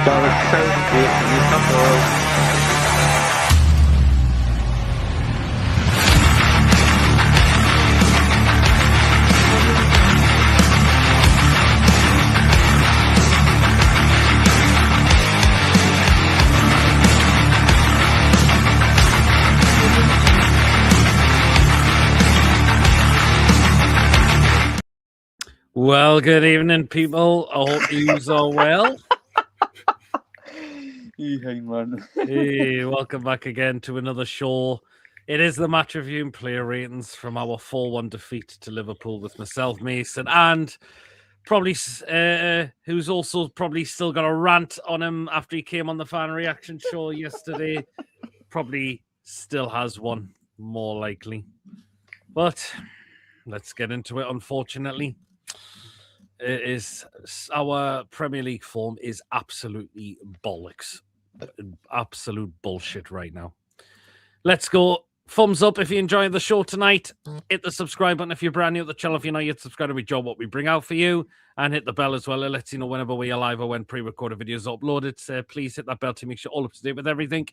Newcastle. Well, good evening, people. I hope you are well. Hey, welcome back again to another show. It is the match review and player ratings from our 4-1 defeat to Liverpool with myself, Mason, and probably who's also probably still got a rant on him after he came on the fan reaction show yesterday. Probably still has one, more likely. But let's get into it, unfortunately. It is our Premier League form is absolutely bollocks. Absolute bullshit right now. Let's go. Thumbs up if you enjoyed the show tonight. Hit the subscribe button if you're brand new to the channel. If you're not yet subscribed, we enjoy what we bring out for you. And hit the bell as well. It lets you know whenever we are live or when pre-recorded videos are uploaded. So please hit that bell to make sure all up to date with everything.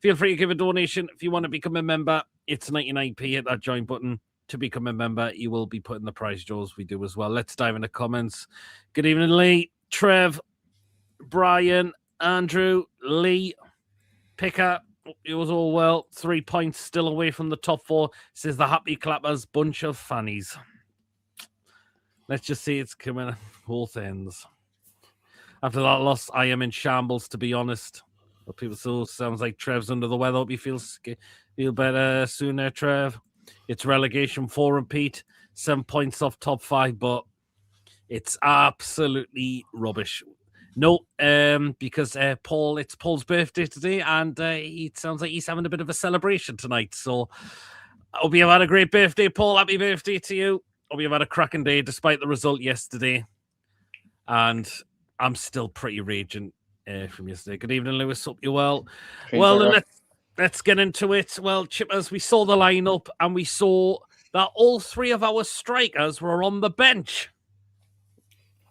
Feel free to give a donation. If you want to become a member, it's 99p. Hit that join button. To become a member, you will be put in the prize draws we do as well. Let's dive into comments. Good evening, Lee, Trev, Brian, Andrew, Lee, Picker. It was all well. 3 points still away from the top 4. Says the Happy Clappers, bunch of fannies. Let's just see it's coming at both ends. After that loss, I am in shambles, to be honest. But people still sounds like Trev's under the weather. Hope you feel better soon there, Trev. It's relegation 4 repeat, 7 points off top 5, but it's absolutely rubbish. No, because it's Paul's birthday today, and it sounds like he's having a bit of a celebration tonight. So I hope you've had a great birthday, Paul. Happy birthday to you. Hope you've had a cracking day despite the result yesterday. And I'm still pretty raging from yesterday. Good evening, Lewis. Hope you're well. Let's get into it. Well, Chippers, we saw the lineup and we saw that all 3 of our strikers were on the bench.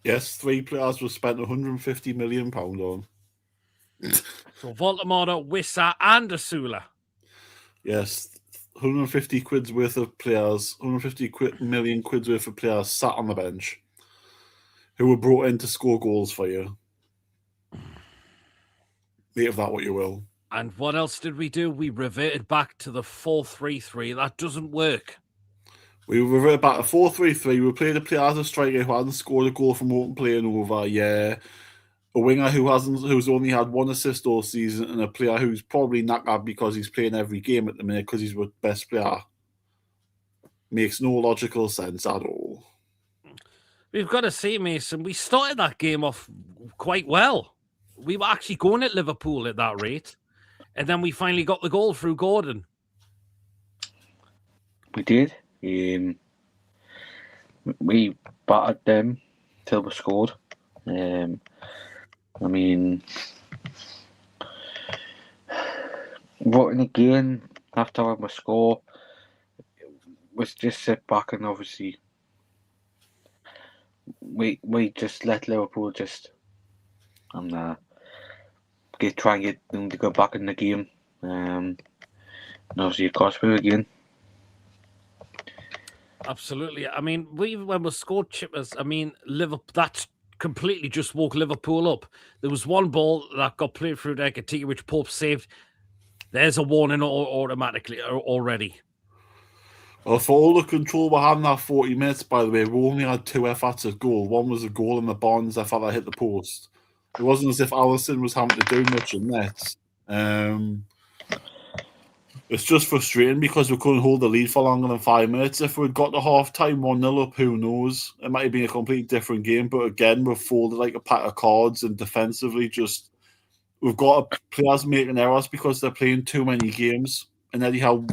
Yes, 3 players were spent £150 million on. So Voldemort, Wissa, and Asula. Yes, 150 quid's worth of players, 150 million quid's worth of players sat on the bench who were brought in to score goals for you. Make of that what you will. And what else did we do? We reverted back to the 4-3-3. That doesn't work. We reverted back to 4-3-3. We played a player as a striker who hadn't scored a goal from open play and over. Yeah. A winger who's only had 1 assist all season, and a player who's probably knackered because he's playing every game at the minute because he's the best player. Makes no logical sense at all. We've got to say, Mason, we started that game off quite well. We were actually going at Liverpool at that rate. And then we finally got the goal through Gordon. We did. We battered them till we scored. I mean, voting again after having a score was just sit back and obviously we just let Liverpool just try and get them to go back in the game. And obviously it cost me again. Absolutely. I mean, when we scored Chippers, I mean, Liverpool, that completely just woke Liverpool up. There was one ball that got played through there, which Pope saved. There's a warning automatically already. Well, for all the control we had in that 40 minutes, by the way, we only had 2 efforts at goal. One was a goal in the Bonds effort that hit the post. It wasn't as if Alisson was having to do much in net. It's just frustrating because we couldn't hold the lead for longer than 5 minutes. If we'd got to half-time 1-0 up, who knows? It might have been a completely different game. But again, we've folded like a pack of cards, and defensively we've got players making errors because they're playing too many games. And Eddie Howe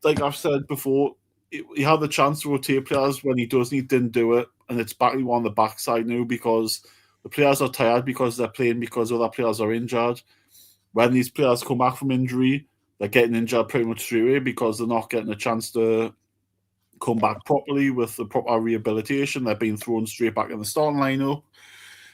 like I've said before, he had the chance to rotate players when he doesn't. He didn't do it. And it's back on the backside now because the players are tired because they're playing because other players are injured. When these players come back from injury, they're getting injured pretty much straight away because they're not getting a chance to come back properly with the proper rehabilitation. They're being thrown straight back in the starting lineup.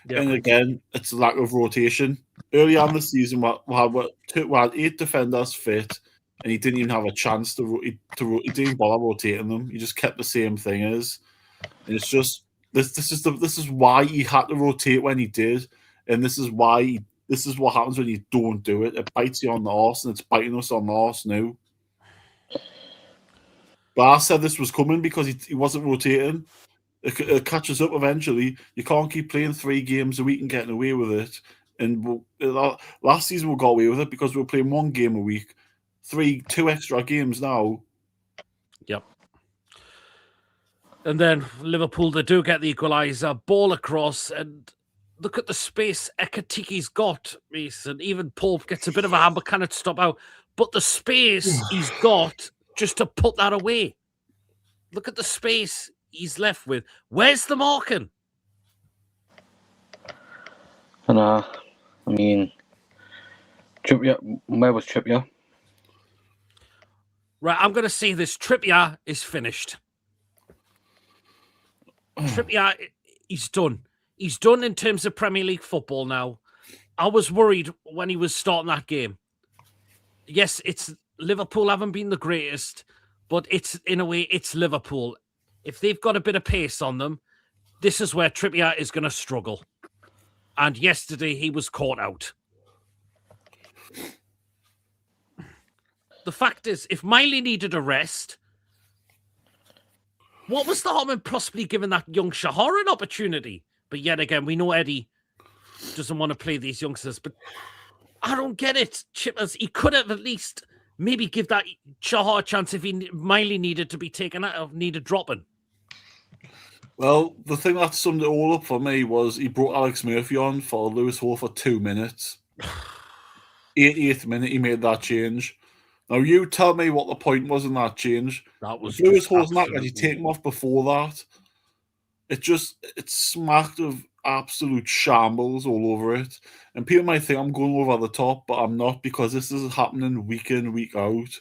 Yeah. And again, it's a lack of rotation. Early on the season, we had 8 defenders fit, and he didn't even have a chance he didn't even bother rotating them. He just kept the same thing as. And it's just this is why he had to rotate when he did, and this is what happens when you don't do it. It bites you on the arse, and it's biting us on the arse now. But I said this was coming because he wasn't rotating. It catches up eventually. You can't keep playing 3 games a week and getting away with it. And last season we got away with it because we were playing 1 game a week. 2 extra games now. Yep. And then Liverpool, they do get the equaliser, ball across, and look at the space Ekatiki's got, Mason. Even Paul gets a bit of a hand, but cannot stop out. But the space he's got just to put that away. Look at the space he's left with. Where's the marking? I mean, Trippier, where was Trippier? Right, I'm going to say this. Trippier is finished. Trippier, he's done. He's done in terms of Premier League football now. I was worried when he was starting that game. Yes, it's Liverpool haven't been the greatest, but it's in a way, it's Liverpool. If they've got a bit of pace on them, this is where Trippier is going to struggle. And yesterday, he was caught out. The fact is, if Miley needed a rest, what was the harm in possibly giving that young Shahar an opportunity? But yet again, we know Eddie doesn't want to play these youngsters, but I don't get it. Chippers, he could have at least maybe give that Shahar a chance if Miley needed to be taken out, needed dropping. Well, the thing that summed it all up for me was he brought Alex Murphy on for Lewis Hall for 2 minutes. 88th minute, he made that change. Now, you tell me what the point was in that change. That was Lewis Hall's not going to take him off before that. It smacked of absolute shambles all over it. And people might think I'm going over the top, but I'm not, because this is happening week in, week out.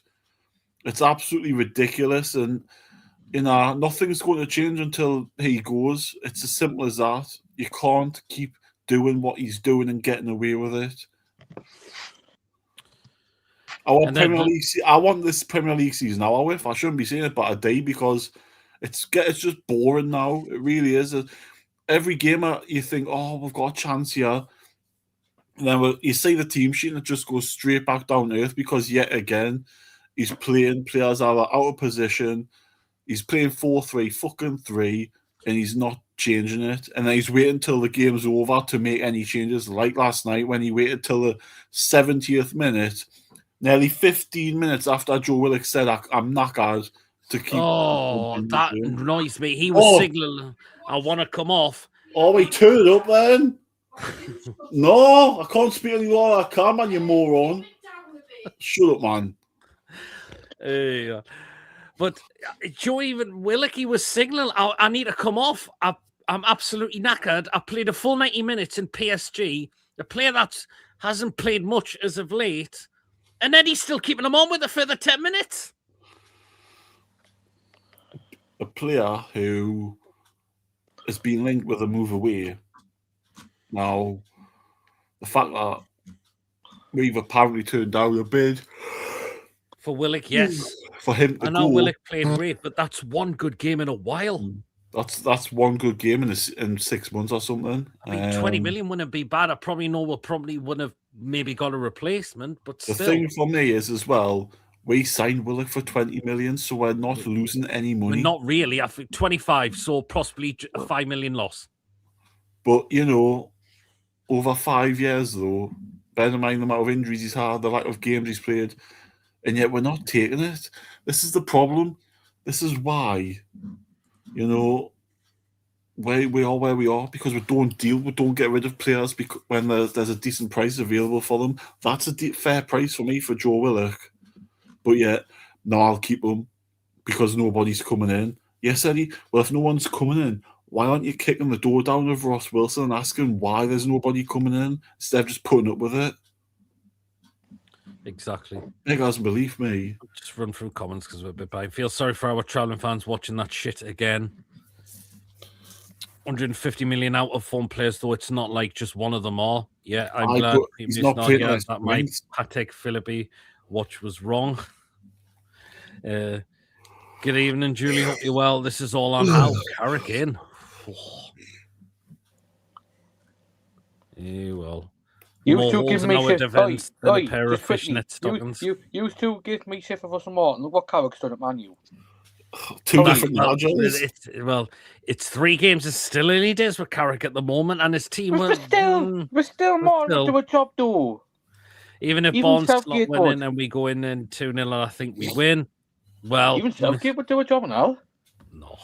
It's absolutely ridiculous, and nothing's going to change until he goes. It's as simple as that. You can't keep doing what he's doing and getting away with it. I want this Premier League season now. I shouldn't be saying it, but a day, because it's just boring now. It really is. Every game you think, oh, we've got a chance here. And then you see the team sheet and it just goes straight back down to earth, because yet again, he's playing players that are out of position. He's playing 4-3, and he's not changing it. And then he's waiting until the game's over to make any changes, like last night when he waited till the 70th minute, nearly 15 minutes after Joe Willock said, I'm knackered, to keep... Oh, that annoys me. He was signaling, I want to come off. Oh, we turn it up then. No, I can't speak anymore. I can't, man, you moron. Shut up, man. Yeah. But Joe, even Willock, he was signaling, I need to come off. I'm absolutely knackered. I played a full 90 minutes in PSG, a player that hasn't played much as of late, and then he's still keeping him on with a further 10 minutes. A player who has been linked with a move away. Now, the fact that we've apparently turned down a bid for Willock, yes, for him to I know Willock played great, but that's one good game in a while. That's one good game in 6 months or something. I mean, 20 million wouldn't be bad. I probably know we probably wouldn't have maybe got a replacement, but the still. thing for me is as well, we signed Willock for 20 million, so we're not losing any money. We're not really. I think 25, so possibly a 5 million loss. But, over 5 years, though, bear in mind the amount of injuries he's had, the lack of games he's played, and yet we're not taking it. This is the problem. This is why, we are where we are, because we don't get rid of players when there's a decent price available for them. That's a fair price for me for Joe Willock. But yet, no, I'll keep him because nobody's coming in. Yes, Eddie, well, if no one's coming in, why aren't you kicking the door down of Ross Wilson and asking why there's nobody coming in instead of just putting up with it? Exactly. It doesn't believe me. Just run through comments because we're a bit behind. Feel sorry for our travelling fans watching that shit again. 150 million out of form players, though it's not like just one of them are. Yeah, I'm Aye, glad but he's Peter's not not playing here. his That my strengths. Patek Philippe watch was wrong. Good evening, Julie. Hope you're well. This is all on Howe. Carrick in. Well. You More two holes give in me our shit. defence than a pair of just quickly. fishnet stockings. You two give me shit for some more. Look what Carrick's done at Man U. Two different managers. It's 3 games. It's still early days with Carrick at the moment, and his team We're still more to do a job, though. Even if Bond's not winning and we go in and 2-0 and I think we win, well... Even Southgate would do a job now. No.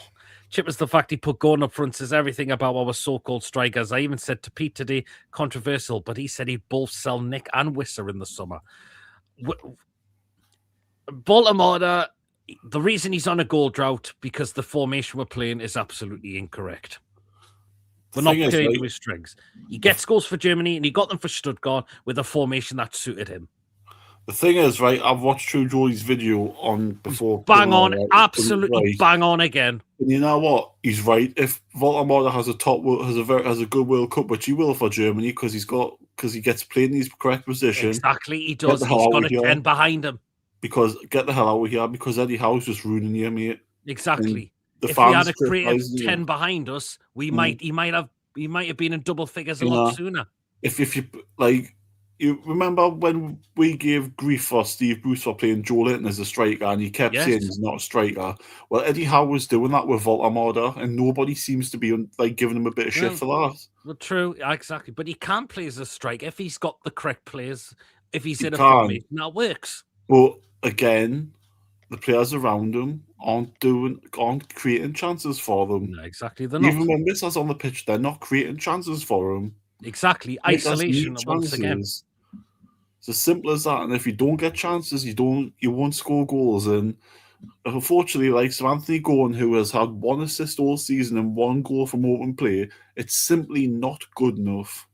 Chip is the fact he put Gordon up front says everything about our so-called strikers. I even said to Pete today, controversial, but he said he'd both sell Nick and Wisser in the summer. Baltimore, the reason he's on a goal drought because the formation we're playing is absolutely incorrect. We're not playing to his strengths. He gets goals for Germany and he got them for Stuttgart with a formation that suited him. The thing is, right, I've watched True Joey's video on before. Bang on, absolutely bang on again. And you know what? He's right. If Voldemort has a good World Cup, which he will for Germany because he gets played in his correct position. Exactly, he does. He's got a 10 behind him. Because get the hell out of here, because Eddie Howe's just ruining you, mate. Exactly. If we had a creative 10 behind us, he might have been in double figures a lot sooner. If you like, you remember when we gave grief for Steve Bruce for playing Joe Linton as a striker, and he kept saying he's not a striker. Well, Eddie Howe was doing that with Volta, and nobody seems to be like giving him a bit of shit for that. Well, true, exactly. But he can't play as a striker if he's got the correct players. If he's in a formation that works. But again, the players around him aren't creating chances for them. No, exactly. They're not. Even when Misser's on the pitch, they're not creating chances for him. Exactly. Isolation once again. It's as simple as that. And if you don't get chances, you won't score goals. And unfortunately, like Sir Anthony Gordon, who has had 1 assist all season and 1 goal from open play, it's simply not good enough.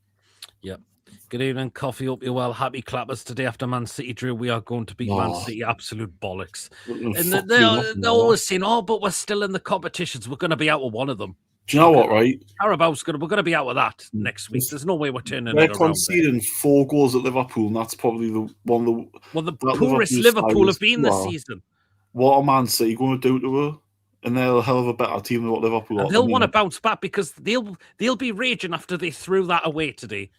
Yep. Good evening, Coffee. Hope you're well. Happy clappers today after Man City drew. We are going to beat Man City. Absolute bollocks. And they're always saying, but we're still in the competitions. We're going to be out of one of them. Do you know what, right? Carabao's we're going to be out of that next week. There's no way we're turning it around. They're conceding 4 goals at Liverpool, and that's probably the poorest Liverpool have been this season. What are Man City going to do to her? And they're a hell of a better team than what Liverpool are. And they'll want to bounce back because they'll be raging after they threw that away today.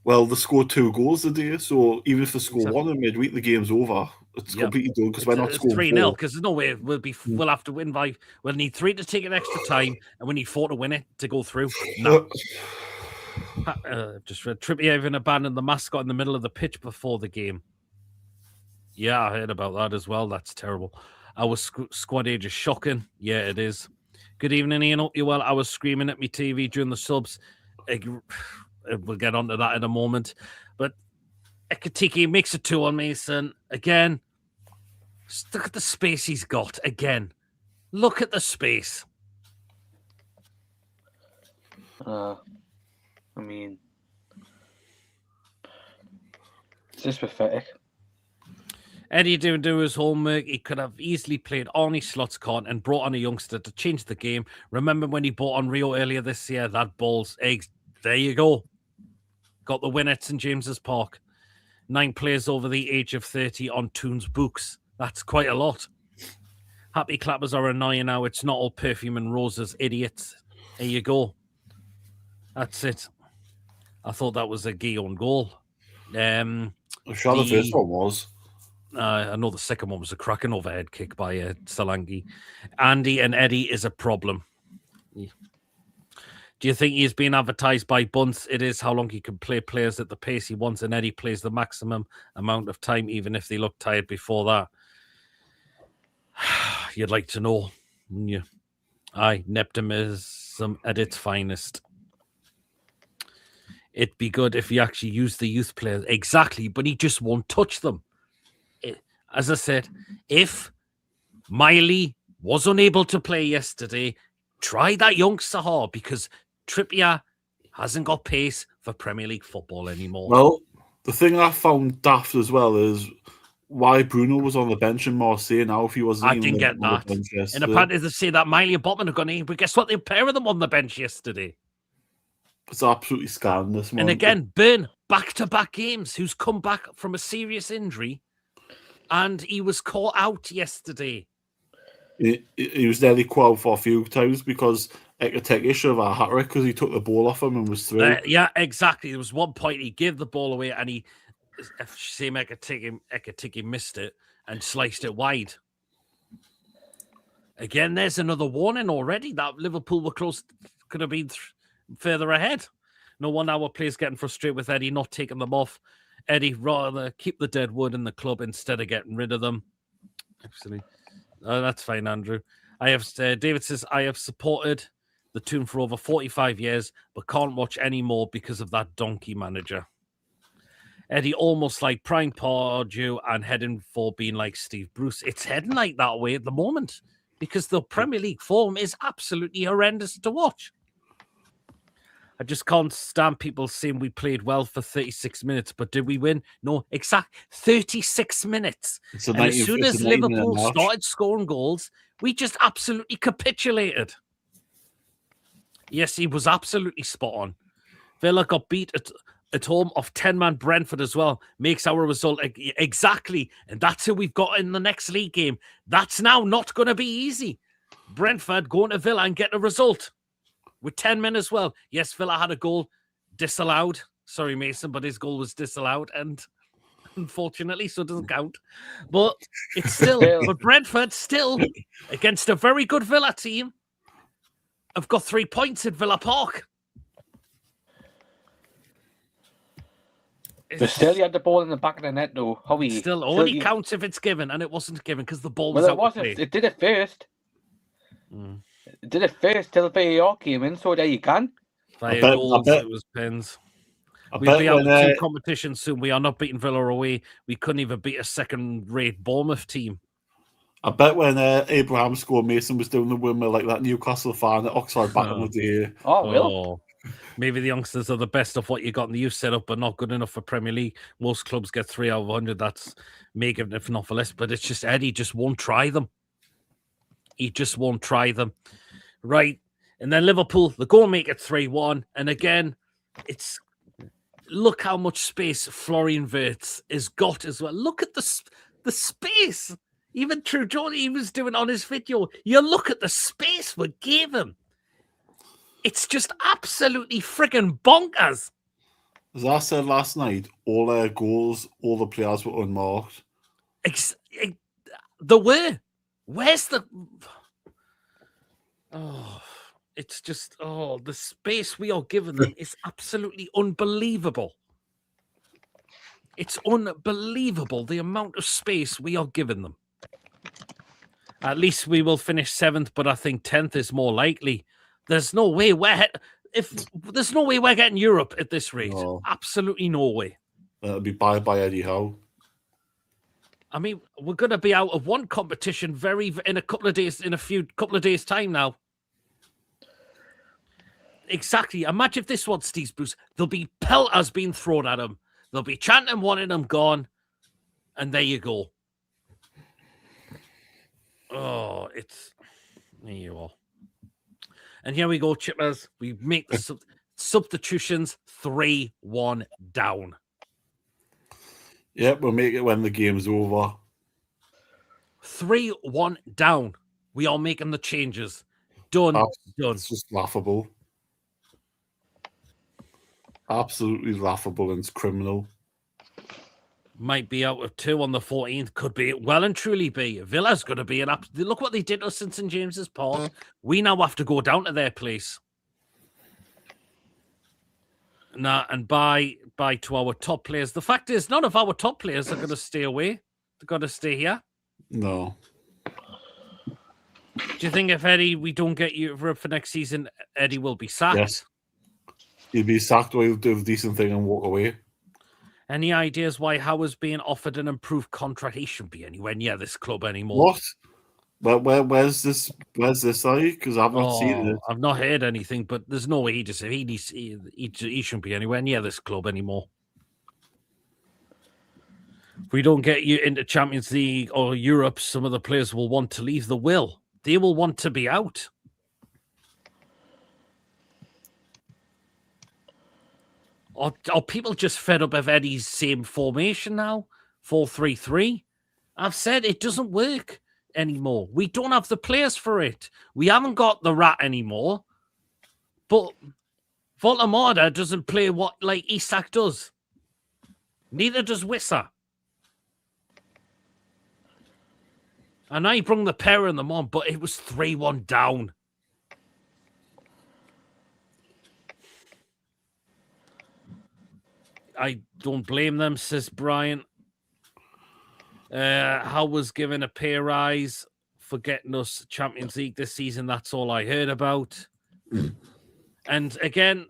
Well, they scored 2 goals today, so even if they score 1 in midweek, the game's over. It's completely done because we're not scoring 3-0 because there's no way we'll have to win by. We'll need 3 to take an extra time, and we need 4 to win it to go through. No. Just read Trippier even abandoned the mascot in the middle of the pitch before the game. Yeah, I heard about that as well. That's terrible. Our squad age is shocking. Yeah, it is. Good evening, Ian. Hope you're well. I was screaming at my TV during the subs. We'll get onto that in a moment. But Ekatiki makes it 2 on Mason. Again, look at the space he's got. Again, look at the space. I mean, it's just pathetic. Eddie didn't do his homework. He could have easily played Arne Slot's card and brought on a youngster to change the game. Remember when he bought on Rio earlier this year? That ball's eggs. There you go. Got the win at St. James's Park. 9 players over the age of 30 on Toon's books. That's quite a lot. Happy clappers are annoying now. It's not all perfume and roses, idiots. There you go. That's it. I thought that was a Guillaume goal. I'm sure the first one was. I know the second one was a cracking overhead kick by Solanke. Andy and Eddie is a problem. Yeah. Do you think he's being advertised by Bunce? It is how long he can play players at the pace he wants, and Eddie plays the maximum amount of time, even if they look tired before that. You'd like to know, wouldn't you? Aye, Neptimism at its finest. It'd be good if he actually used the youth players. Exactly, but he just won't touch them. As I said, if Miley was unable to play yesterday, try that young Sahar because Trippier hasn't got pace for Premier League football anymore. Well, the thing I found daft as well is why Bruno was on the bench in Marseille now if he wasn't I even didn't get on the that. bench And yesterday. apparently they say that Miley and Botman are going in, but guess what? They pair of them on the bench yesterday. It's absolutely scandalous, man. And again, Burn, back-to-back games, who's come back from a serious injury, and he was caught out yesterday. He was nearly called for a few times because Ekateke should have a hat-trick because he took the ball off him and was through. Yeah, exactly. There was one point he gave the ball away and Ekateke missed it and sliced it wide. Again, there's another warning already that Liverpool were close, could have been further ahead. No wonder our players getting frustrated with Eddie not taking them off. Eddie rather keep the dead wood in the club instead of getting rid of them. Absolutely. That's fine, Andrew. David says, I have supported the Toon for over 45 years, but can't watch anymore because of that donkey manager. Eddie almost like Prime Pardew and heading for being like Steve Bruce. It's heading like that way at the moment because the Premier League form is absolutely horrendous to watch. I just can't stand people saying we played well for 36 minutes, but did we win? No, exact 36 minutes. And as soon as Liverpool started scoring goals, we just absolutely capitulated. Yes, he was absolutely spot on. Villa got beat at home off 10-man Brentford as well. Makes our result exactly. And that's who we've got in the next league game. That's now not going to be easy. Brentford going to Villa and get a result. With 10 men as well. Yes, Villa had a goal disallowed. Sorry, Mason, but his goal was disallowed. And unfortunately, so it doesn't count. But it's still, but Brentford still, against a very good Villa team, have got 3 points at Villa Park. But still, you had the ball in the back of the net, though. Still only counts if it's given, and it wasn't given because the ball was out. Well, it wasn't. It did it first. It did it first till the VAR came in, so there you can. Via goals, it was pins. We'll be out of 2 competitions soon. We are not beating Villa away. We couldn't even beat a second-rate Bournemouth team. I bet when Abraham scored, Mason was doing the windmill like that Newcastle fan at Oxford back in the day. Maybe the youngsters are the best of what you got in the youth setup, but not good enough for Premier League. Most clubs get 3 out of 100. That's making it, if not for less. But it's just Eddie just won't try them. He just won't try them. Right. And then Liverpool, they're going to make it 3-1. And again, look how much space Florian Wirtz has got as well. Look at the space. Even True Johnny, he was doing on his video. You look at the space we gave him. It's just absolutely friggin' bonkers. As I said last night, all their goals, all the players were unmarked. There were. Where's the... it's just... the space we are giving them is absolutely unbelievable. It's unbelievable, the amount of space we are giving them. At least we will finish 7th, but I think 10th is more likely. There's no way there's no way we're getting Europe at this rate. No. Absolutely no way. It'll be by Eddie Howe. I mean, we're going to be out of one competition in a couple of days time now. Exactly. Imagine if this was Steve Bruce. There'll be pelters being thrown at him. They'll be chanting, wanting him gone, and there you go. There you are. And here we go, Chippers. We make the substitutions 3-1 down. Yep, we'll make it when the game's over. 3-1 down. We are making the changes. Done. It's just laughable. Absolutely laughable and it's criminal. Might be out of 2 on the 14th. Could be. Well and truly be. Villa's going to be an up. Look what they did to us in St. James's Park. We now have to go down to their place. And buy to our top players. The fact is, none of our top players are going to stay away. They're going to stay here. No. Do you think if we don't get Europe for next season, Eddie will be sacked? Yes. He'll be sacked or he'll do a decent thing and walk away. Any ideas why Howard's being offered an improved contract? He shouldn't be anywhere near this club anymore. What? Where's this? Because I've not seen it. I've not heard anything, but there's no way he shouldn't be anywhere near this club anymore. If we don't get you into Champions League or Europe, some of the players will want to leave. They will want to be out. Are people just fed up of Eddie's same formation now? 4-3-3? I've said it doesn't work anymore. We don't have the players for it. We haven't got the rat anymore. But Voltamada doesn't play like Isak does. Neither does Wissa. And I brought the pair of them on, but it was 3-1 down. I don't blame them, says Brian. Howe was given a pay rise for getting us Champions League this season. That's all I heard about. And again,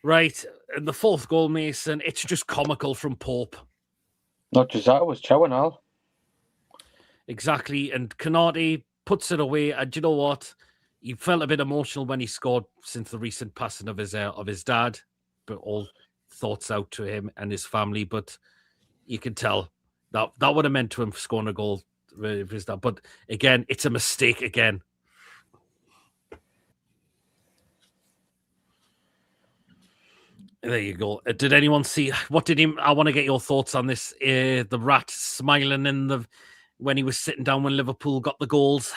right, in the fourth goal, Mason, it's just comical from Pope. Not just that, it was Chow and all. Exactly. And Canati puts it away. And you know what? He felt a bit emotional when he scored since the recent passing of his dad. But all thoughts out to him and his family. But you can tell that would have meant to him scoring a goal with his dad. But again, it's a mistake again. There you go. Did anyone see I want to get your thoughts on this. The rat smiling when he was sitting down when Liverpool got the goals.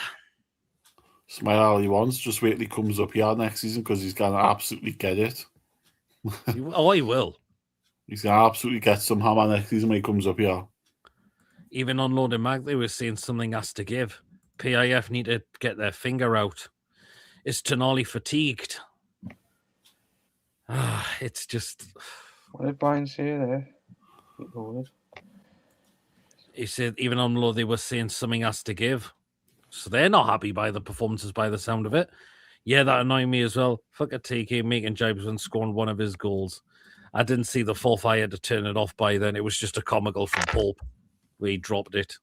Smile all he wants. Just wait till he comes up here next season because he's going to absolutely get it. He will. He's going to absolutely get some hammer next season when he comes up here. Even on Load and Mag, they were saying something has to give. PIF need to get their finger out. Is Tonali fatigued? It's just... What did Brian say there? He said even on Load they were saying something has to give. So they're not happy by the performances by the sound of it. Yeah, that annoyed me as well. Fuck a TK making jibes when scoring one of his goals. I didn't see the fourth. I had to turn it off by then. It was just a comical from Pope where he dropped it.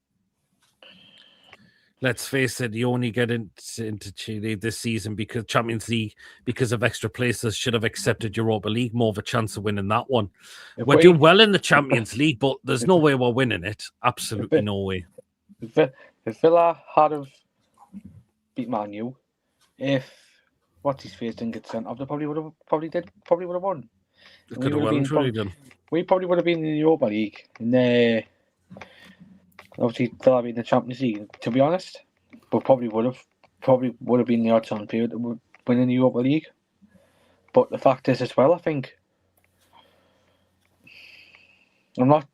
Let's face it, you only get into Chile this season because Champions League, because of extra places, should have accepted Europa League. More of a chance of winning that one. We're doing well in the Champions League, but there's no way we're winning it. Absolutely no way. If Villa had have beat Man U, if what's his face didn't get sent off, they probably would have won. Could have well truly done. We probably would have been in the Europa League, and obviously Villa been in the Champions League. To be honest, but probably would have been the odds-on period that would win in the Europa League. But the fact is, as well, I think I'm not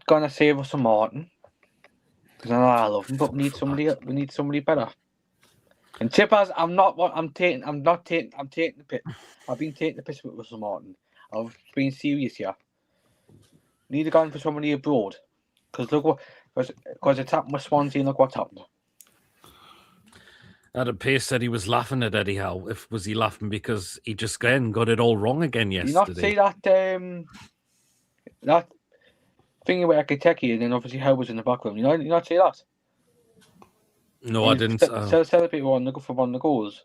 gonna say Russell Martin because I love him, but we need somebody better. And Tippers, I'm taking the piss. I've been taking the piss with Russell Martin. I've been serious here. Need to go in for somebody abroad. Because it's happened with Swansea and look what's happened. Adam Pace said he was laughing at Eddie Howe. Was he laughing because he just again got it all wrong again yesterday? You not see that thing where I could take you and then obviously Howe was in the background. You not see that? No, I didn't. Celebrate one of the goals.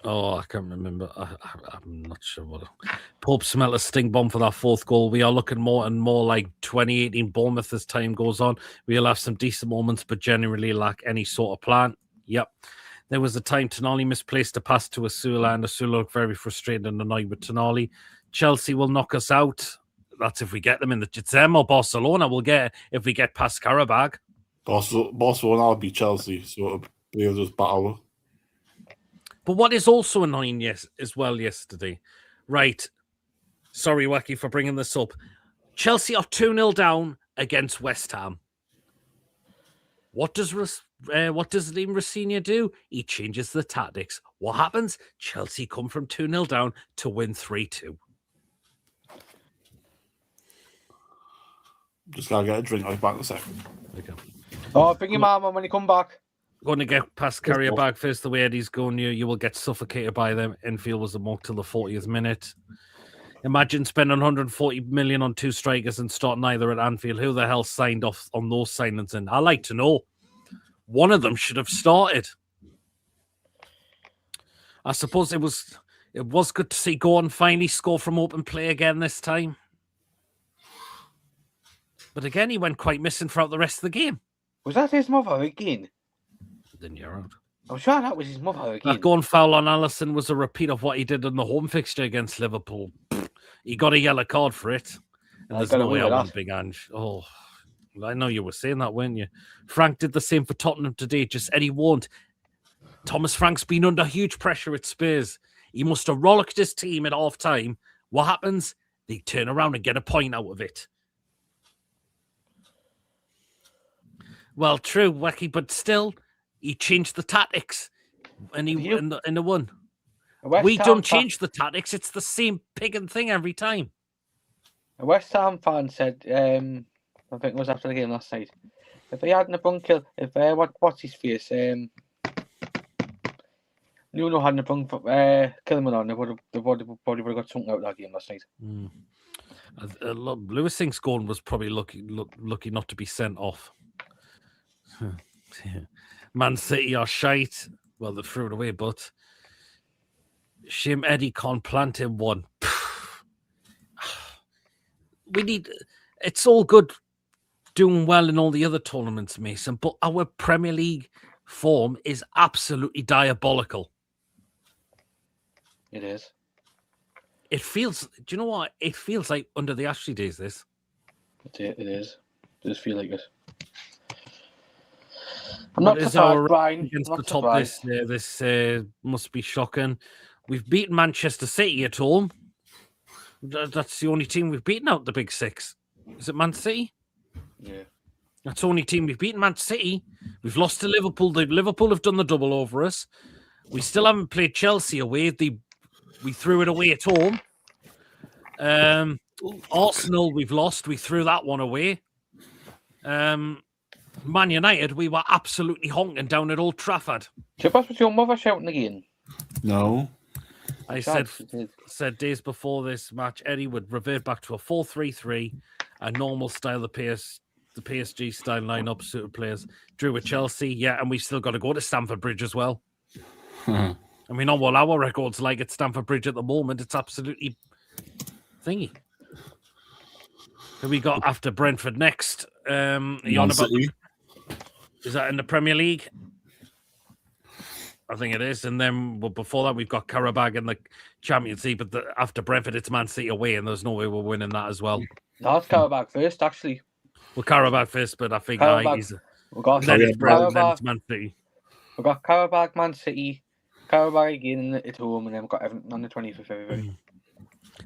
Oh, I can't remember. I'm not sure what. Pope smelt a stink bomb for that fourth goal. We are looking more and more like 2018 Bournemouth as time goes on. We'll have some decent moments, but generally lack any sort of plan. Yep. There was a time Tonali misplaced a pass to Asula, and Asula looked very frustrated and annoyed with Tonali. Chelsea will knock us out. That's if we get them in the... It's them or Barcelona we'll get if we get past Karabag. Barcelona will beat Chelsea, so they'll just battle. But what is also annoying as well yesterday, right? Sorry, Wacky, for bringing this up. Chelsea are 2-0 down against West Ham. What does Liam Rossini do? He changes the tactics. What happens? Chelsea come from 2-0 down to win 3-2. Just gotta get a drink. I'll be back in a second. Okay. Oh, bring your mum on when you come back. Going to get past Carrier Bag first. The way Eddie's going, you will get suffocated by them. Enfield was the mark till the 40th minute. Imagine spending 140 million on two strikers and starting either at Anfield. Who the hell signed off on those signings? And I'd like to know. One of them should have started. I suppose it was good to see Gordon finally score from open play again this time. But again, he went quite missing throughout the rest of the game. Was that his mother again? Then you're out. I'm sure that was his mother again. That going foul on Alisson was a repeat of what he did in the home fixture against Liverpool. He got a yellow card for it. And there's no way I want Big Ange. Oh, I know you were saying that, weren't you? Frank did the same for Tottenham today, just Eddie won't. Thomas Frank's been under huge pressure at Spurs. He must have rollicked his team at half-time. What happens? They turn around and get a point out of it. Well, true, Wacky, but still, he changed the tactics, and he in the one. We don't change the tactics; it's the same pigging thing every time. A West Ham fan said, I think it was after the game last night, if they hadn't have Kill, if what's his face, Nuno hadn't have brung Kilman on, they probably would have got something out of that game last night. Lewis Sink's goal was probably lucky not to be sent off. Man City are shite. Well, they threw it away, but shame Eddie can't plant him one. It's all good doing well in all the other tournaments, Mason, but our Premier League form is absolutely diabolical. It is. It feels, do you know what? It feels like under the Ashley days, this. It is. It does feel like it. I'm not surprised, Brian. Against the top this must be shocking. We've beaten Manchester City at home. That's the only team we've beaten out the big six. Is it Man City? Yeah. That's the only team we've beaten, Man City. We've lost to Liverpool. Liverpool have done the double over us. We still haven't played Chelsea away. We threw it away at home. Arsenal, we've lost. We threw that one away. Man United, we were absolutely honking down at Old Trafford. Chippers, was your mother shouting again? No. I said days before this match, Eddie would revert back to a 4-3-3, a normal style, the PSG style lineup, suited players. Drew with Chelsea, yeah, and we've still got to go to Stamford Bridge as well. And we know what our record's like at Stamford Bridge at the moment. It's absolutely thingy. Who we got after Brentford next? Is that in the Premier League? I think it is. And then before that, we've got Karabakh in the Champions League. But after Brentford, it's Man City away, and there's no way we're winning that as well. No, it's Karabakh first, actually. Well, Karabakh first, but I think we've got then it's Man City. We've got Karabakh, Man City, Karabakh again at home, and then we've got Everton on the 20th of February.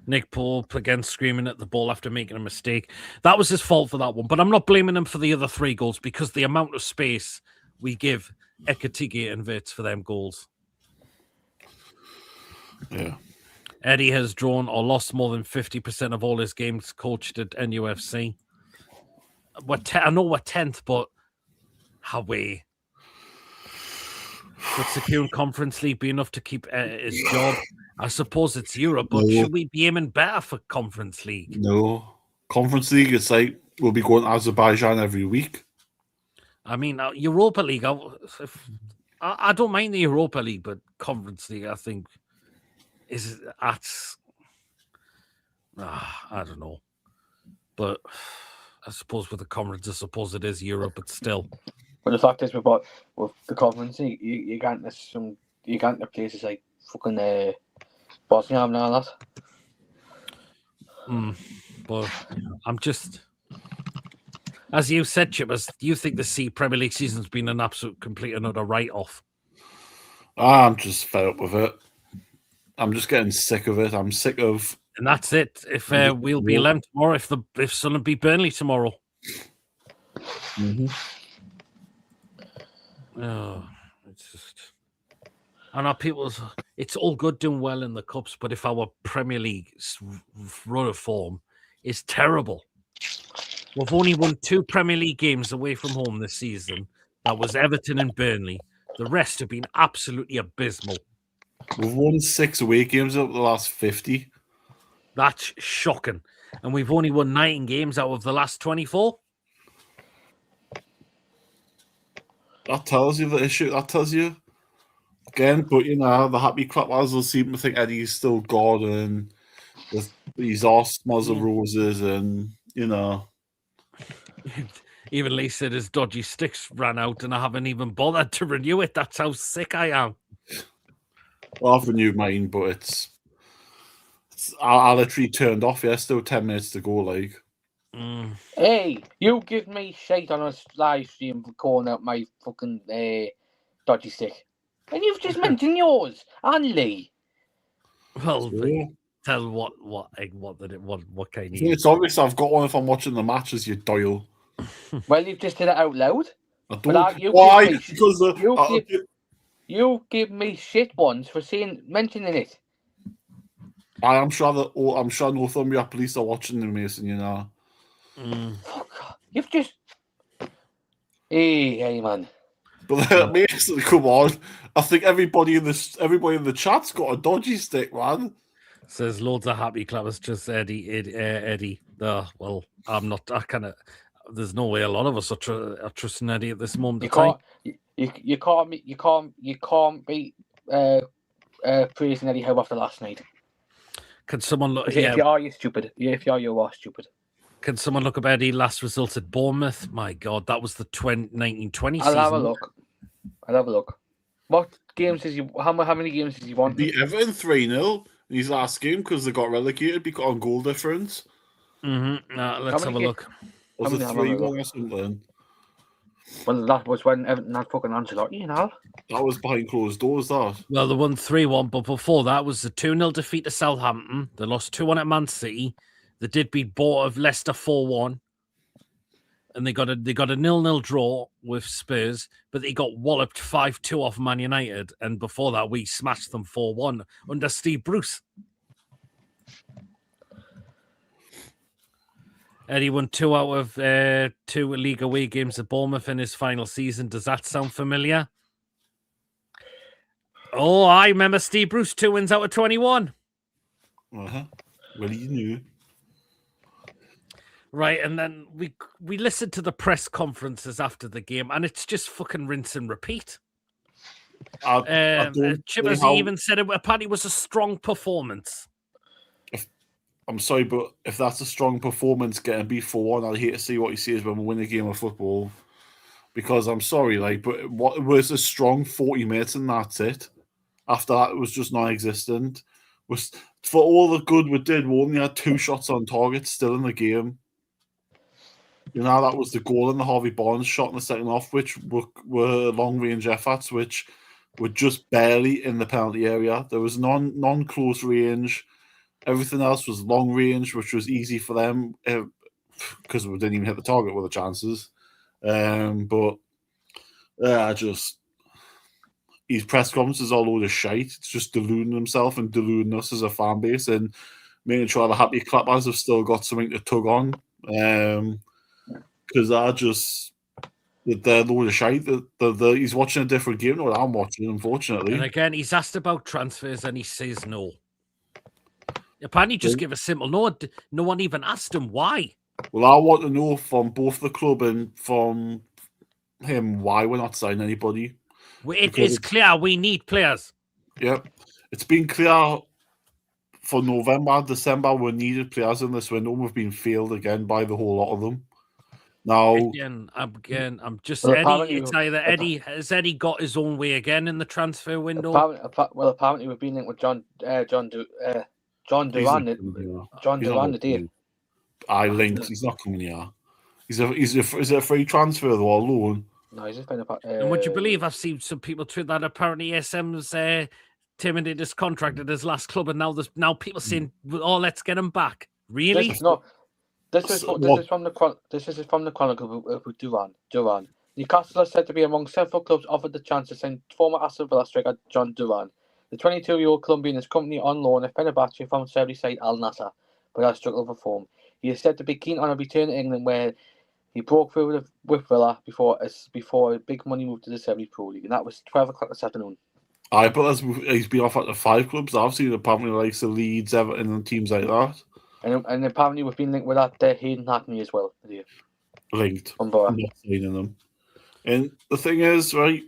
Nick Pope again screaming at the ball after making a mistake. That was his fault for that one, but I'm not blaming him for the other 3 goals because the amount of space we give Ekatike and Wirtz for them goals. Yeah. Eddie has drawn or lost more than 50% of all his games coached at NUFC. I know we're 10th, but away. Would securing Conference League be enough to keep his job? I suppose it's Europe, but should we be aiming better for Conference League? No. Conference League, it's like we'll be going to Azerbaijan every week. I mean, Europa League, I don't mind the Europa League, but Conference League, I think, is at... I don't know. But I suppose with the conference, I suppose it is Europe, but still. But the fact is, with the Conference League, you can't to places like fucking Bosnia and all that. But I'm just, as you said, Chippers, do you think the Premier League season's been an absolute, complete, another write-off? I'm just fed up with it. I'm just getting sick of it. I'm sick of. And that's it. If we'll be 11 tomorrow, if Sunderland beat Burnley tomorrow. Mm-hmm. Oh, it's just. And our people's, it's all good doing well in the cups, but if our Premier League run of form is terrible, we've only won 2 Premier League games away from home this season. That was Everton and Burnley. The rest have been absolutely abysmal. We've won 6 away games out of the last 50. That's shocking. And we've only won 9 games out of the last 24. That tells you the issue. That tells you. Again, but the happy crap lads will seem to think Eddie's still God and he's all smells of roses and Even Lee said his dodgy sticks ran out and I haven't even bothered to renew it. That's how sick I am. Well, I've renewed mine, but it's I literally turned off. Yeah, still 10 minutes to go. Like, Hey, you give me shit on a live stream for calling out my fucking dodgy stick, and you've just mentioned yours and Lee. Well, so, tell what kind of. it's obvious I've got one if I'm watching the matches. You Doyle. Well, you've just did it out loud. I But don't. you Why? give me Because you give me shit once for mentioning it. I'm sure Northumbria police are watching the Mason. You know. Fuck, you've just. Hey, man. But Mason, come on! I think everybody in the chat's got a dodgy stick, man. Says loads of happy clappers. Just Eddie. Well, I'm not. I kind of. There's no way a lot of us are trusting Eddie at this moment. You can't be praising Eddie Howe after last night. Can someone look? If you are, you're stupid. If you are stupid. Can someone look up Eddie last result at Bournemouth? My God, that was the 1920 I'll season. have a look. What games did you? How many games did you want? Beat Everton 3-0 in his last game because they got relegated because on goal difference. Let's have a look. Was it 3-1 or something? Well, that was when Everton had fucking Ancelotti, you know. That was behind closed doors, that. Well, they won 3-1, but before that was the 2-0 defeat to Southampton. They lost 2-1 at Man City. They did beat Leicester 4-1. And they got a 0-0 draw with Spurs, but they got walloped 5-2 off Man United. And before that, we smashed them 4-1 under Steve Bruce. Eddie won 2 out of 2 league away games at Bournemouth in his final season. Does that sound familiar? Oh, I remember Steve Bruce, 2 wins out of 21. Well, you knew. Right, and then we listened to the press conferences after the game, and it's just fucking rinse and repeat. Chippers even said it apparently was a strong performance. I'm sorry, but if that's a strong performance getting beat 4-1, I'd hate to see what he says when we win a game of football. Because I'm sorry, but what was a strong 40 minutes and that's it. After that, it was just non-existent. For all the good we did, we only had 2 shots on target still in the game. You know, that was the goal in the Harvey Barnes shot in the second half, which were long-range efforts, which were just barely in the penalty area. There was non-close range. Everything else was long range, which was easy for them because we didn't even hit the target with the chances. His press conferences are a load of shite. It's just deluding himself and deluding us as a fan base and making sure the happy clappers have still got something to tug on. Because they're a load of shite. He's watching a different game than what I'm watching, unfortunately. And again, he's asked about transfers and he says no. Apparently, just give a simple no. No one even asked him why. Well, I want to know from both the club and from him why we're not signing anybody. It is clear we need players. Yep. It's been clear for November, December, we needed players in this window. We've been failed again by the whole lot of them. Now, I'm just Eddie. It's either Eddie has Eddie got his own way again in the transfer window. Apparently we've been linked with John Duran today. I linked. He's not coming here. Is it a free transfer though or loan? No, he's just been and would you believe I've seen some people tweet that apparently SM's terminated his contract at his last club, and now people saying, "Oh, let's get him back." Really? This is from the Chronicle with Duran. Newcastle is said to be among several clubs offered the chance to sign former Aston Villa striker John Duran. The 22-year-old Colombian is currently on loan at Fenerbahce from Saudi side Al Nassr, but has struggled for form. He is said to be keen on a return to England, where he broke through with Villa before a big money move to the Saudi Pro League, and that was 12 o'clock this afternoon. But he's been offered to 5 clubs. I've seen apparently like the Leeds, Everton, and teams like that. And apparently we've been linked with that Hayden Hackney as well. Linked. I'm not signing them. And the thing is, right,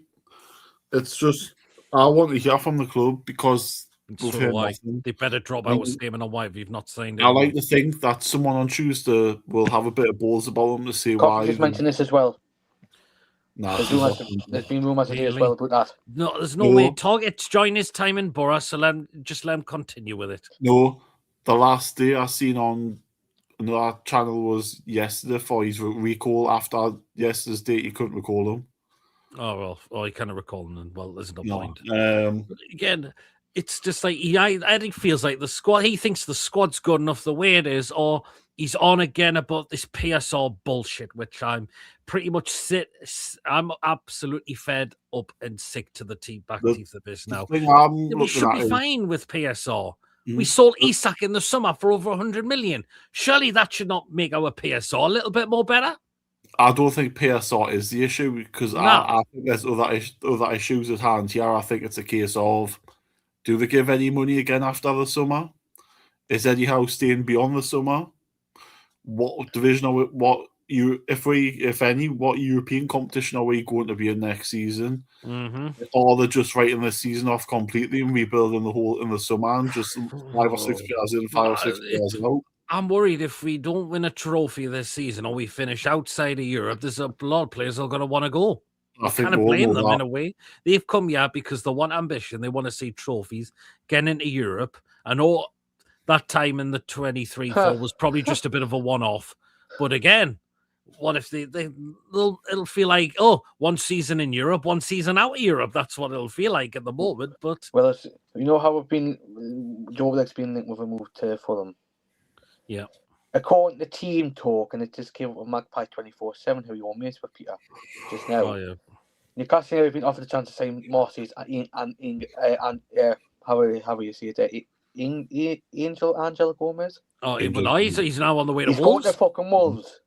it's just I want to hear from the club because So We've heard do I. nothing. They better drop out a statement on why if you've not signed it. I like to think that someone on Tuesday will have a bit of balls about them to say Coffee why. just mentioned this as well. Nah, There's been rumours today as Really? well about that. No, there's no way. Target's join his time in Borough, so let him continue with it. No, the last day I seen on another channel was yesterday for his recall. After yesterday's date, he couldn't recall him. Oh, well, I kind of recall him. Well, there's no point. But again, it's just like I think feels like the squad. He thinks the squad's good enough the way it is, or he's on again about this PSR bullshit, which I'm pretty much I'm absolutely fed up and sick to the back teeth of this now. We should be fine with PSR. We sold Isak in the summer for over 100 million. Surely that should not make our PSR a little bit more better. I don't think PSR is the issue because I think there's other issues at hand here. I think it's a case of, do they give any money again after the summer? Is Eddie Howe staying beyond the summer? What division are what European competition are we going to be in next season? Or they're just writing the season off completely and rebuilding the whole in the summer and just 5 or 6 players in, 5 or 6 players out? I'm worried if we don't win a trophy this season or we finish outside of Europe, there's a lot of players that are going to want to go. I kind of blame them in a way. They've come here because they want ambition. They want to see trophies, getting into Europe. I know that time in the 23-4 was probably just a bit of a one-off. But again, what if it'll feel like, one season in Europe, one season out of Europe. That's what it'll feel like at the moment. But well, you know how Joe Black's been linked with a move to Fulham. Yeah. According to Team Talk, and it just came up with Magpie 24/7, who you're mates with, Peter, just now. Oh, yeah. Newcastle United have been offered a chance to sign Morses and how do you say it? Angel Gomez. Oh, he's now on the way to Wolves. He's Wolves. going to fucking Wolves.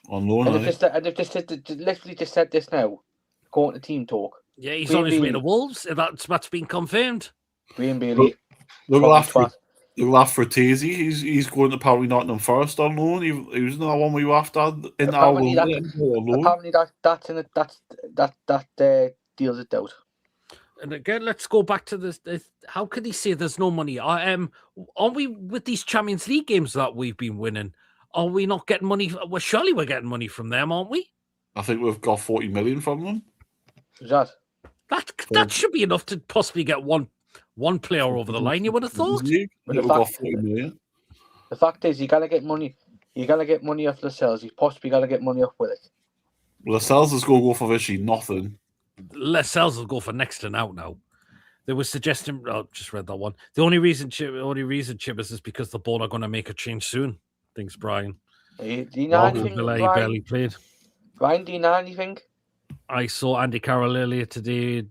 On loan, and they've just said this now. According to Team Talk. Yeah, he's on his way to Wolves. That's been confirmed. Graham Bailey. Look after Fratesi. He's going to probably Nottingham Forest on loan. He was another one we were after in our loan. Apparently that deals it out. And again, let's go back to this. How could he say there's no money? Are we with these Champions League games that we've been winning? Are we not getting money? Well, surely we're getting money from them, aren't we? I think we've got 40 million from them. Is that? That should be enough to possibly get one player over the line. You would have thought. The fact is, you gotta get money. You gotta get money off Lascelles. You possibly gotta get money off Willock. Lascelles is going to go for virtually nothing. Lascelles will go for next to now. They were suggesting. I just read that one. The only reason Chibbers is because the board are going to make a change soon. Thanks, Brian. Do you know anything? Barely played. Brian, do you know anything? I saw Andy Carroll earlier today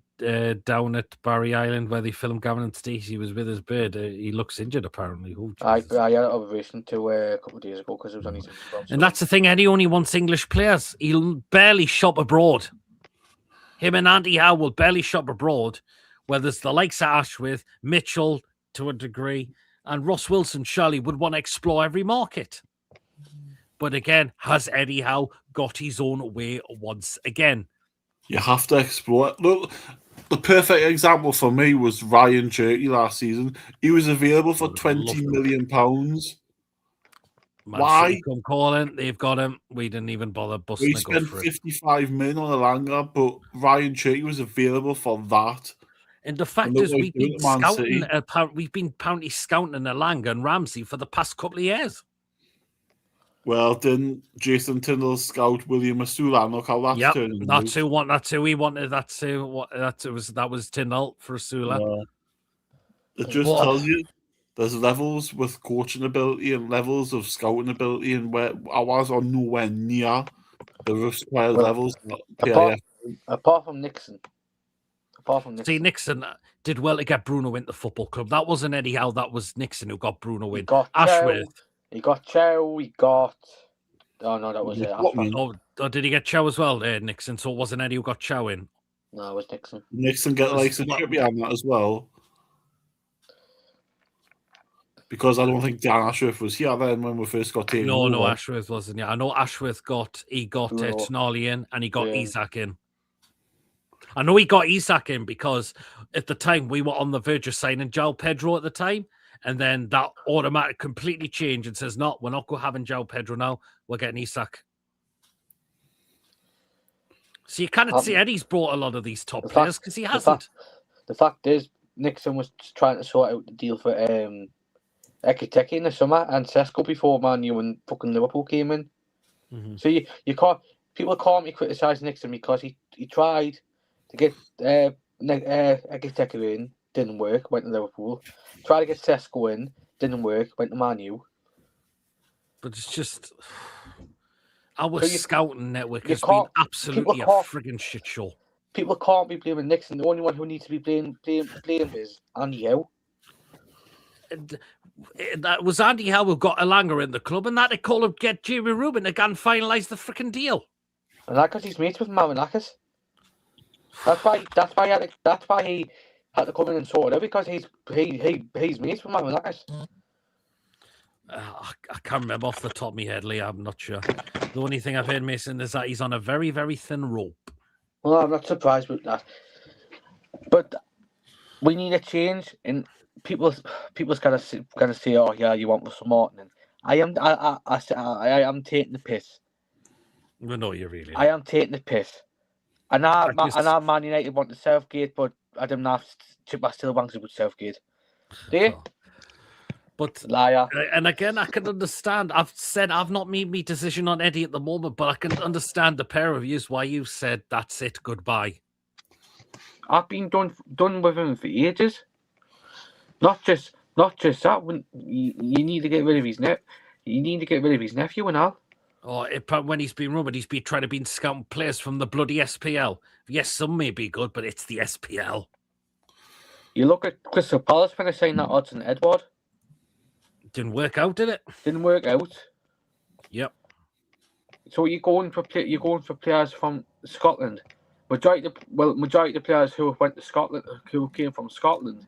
down at Barry Island where they filmed Gavin and Stacey was with his bird. He looks injured apparently. I had an observation a couple of days ago because it was on his Instagram. And that's the thing. Eddie only wants English players. He'll barely shop abroad. Him and Andy Howe will barely shop abroad, where there's the likes of Ashworth, Mitchell to a degree, and Ross Wilson surely would want to explore every market. But again, has Eddie Howe got his own way once again? You have to explore. Look, the perfect example for me was Ryan Cherky last season. He was available for £20 million. Why? Come calling, they've got him. We didn't even bother busting. We spent 55 million on Alanga, but Ryan Cherky was available for that. And the fact is, we've been scouting. We've been apparently scouting Alanga and Ramsey for the past couple of years. Well, didn't Jason Tyndall scout William Asula? Look how that's turning. That's who we wanted. That was Tyndall for Asula. It just tells you there's levels with coaching ability and levels of scouting ability, and where ours are nowhere near the required levels. Apart from Nixon. See, Nixon did well to get Bruno into the football club. That wasn't Eddie Howe. That was Nixon who got Bruno in. Ashworth. He got Chow. He got. Oh no, that was it. Oh, did he get Chow as well, Nixon? So it wasn't Eddie who got Chow in. No, it was Nixon. Nixon get like some Trippier on that as well. Because I don't think Dan Ashworth was here then when we first got taken. No, Ashworth wasn't. Yeah, I know Ashworth got Tenali in and he got Isak in. I know he got Isak in because at the time we were on the verge of signing João Pedro at the time. And then that automatic completely changed and says, no, we're not going having João Pedro now. We're getting Isak. So you cannot see Eddie's brought a lot of these top players because he hasn't. The fact is, Nixon was trying to sort out the deal for Ekiteke in the summer and Sesko before Man U and fucking Liverpool came in. Mm-hmm. So you can't, people can't be criticising Nixon because he tried to get Ekiteke in, didn't work, went to Liverpool. Tried to get Sesko in, didn't work, went to Man U. But it's just our scouting network has been absolutely a frigging shit show. People can't be blaming Nixon. The only one who needs to be blamed is Andy Howe. That was Andy Howe who got Elanga in the club, and that they call him get Jamie Rubin to go and finalise the freaking deal. And that because he's mates with Marinakis. That's why he had to come in and sort it out because he's mates with Marinakis. I can't remember off the top of my head, Lee. I'm not sure. The only thing I've heard, Mason, is that he's on a very, very thin rope. Well, I'm not surprised with that. But we need a change in people's gonna say, oh yeah, you want Russell Martin. I am taking the piss. Well, no, you really. I am taking the piss. And I'm Man United want the Southgate, but I don't know if Chip still banks with Southgate. Do you? But liar. And again, I can understand. I've said I've not made my decision on Eddie at the moment, but I can understand the pair of yous why you said that's it, goodbye. I've been done with him for ages. Not just that. When you need to get rid of his you need to get rid of his nephew and all. Oh, when he's been rumoured, he's been trying to be scouting players from the bloody SPL. Yes, some may be good, but it's the SPL. You look at Crystal Palace when they signed that Hudson Edward. Didn't work out, did it? Didn't work out. Yep. So you're going for players from Scotland. Majority of the players who went to Scotland, who came from Scotland,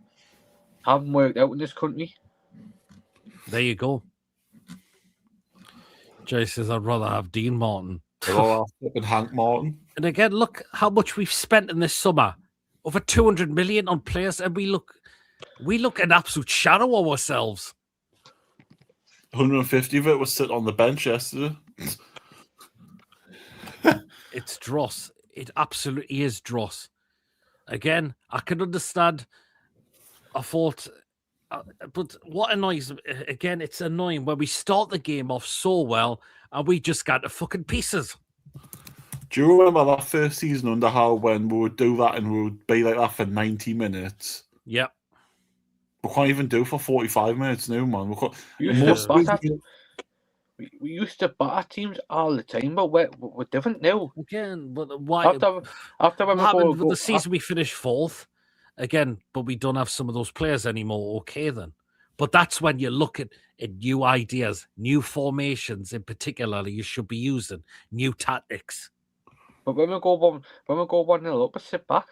haven't worked out in this country. There you go. Jay says, I'd rather have Dean Martin. Or flipping Hank Martin. And again, look how much we've spent in this summer. Over 200 million on players, and we look an absolute shadow of ourselves. 150 of it was sitting on the bench yesterday. It's dross. It absolutely is dross. Again, I can understand. I thought, but what annoys me, again, it's annoying when we start the game off so well and we just got to fucking pieces. Do you remember that first season under Howe when we would do that and we would be like that for 90 minutes? Yep. We can't even do for 45 minutes now, man. We used to batter teams all the time, but we're different now. Again, but why? After when the season we finished fourth, again, but we don't have some of those players anymore. Okay, then. But that's when you look at new ideas, new formations in particular you should be using, new tactics. But when we go 1-0 up, we sit back.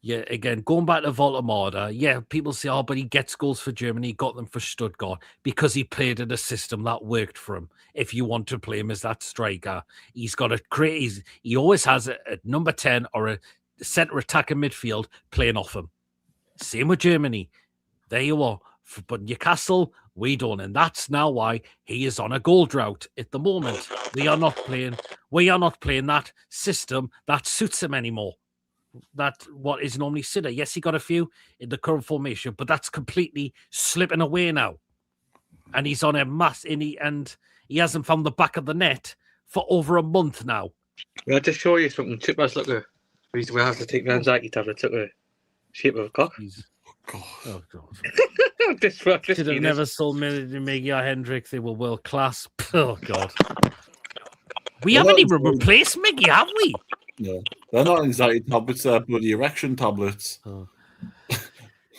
Yeah, again, going back to Voltemada, yeah, people say, oh, but he gets goals for Germany, he got them for Stuttgart because he played in a system that worked for him. If you want to play him as that striker, he's got a crazy, he always has a number 10 or a centre attacker midfield playing off him. Same with Germany. There you are. But Newcastle, we don't. And that's now why he is on a goal drought at the moment. We are not playing that system that suits him anymore. That what is normally Sitter. Yes, he got a few in the current formation, but that's completely slipping away now. And he's on a mass and he hasn't found the back of the net for over a month now. I'll just show you something. Chipper's look at. We have to take the anxiety tablets at the shape of a cock. Oh God. This should have never sold Miggy or Hendrick. They were world class. Oh God. We haven't even replaced Miggy, have we? No, they're not anxiety tablets, they're bloody erection tablets. Oh.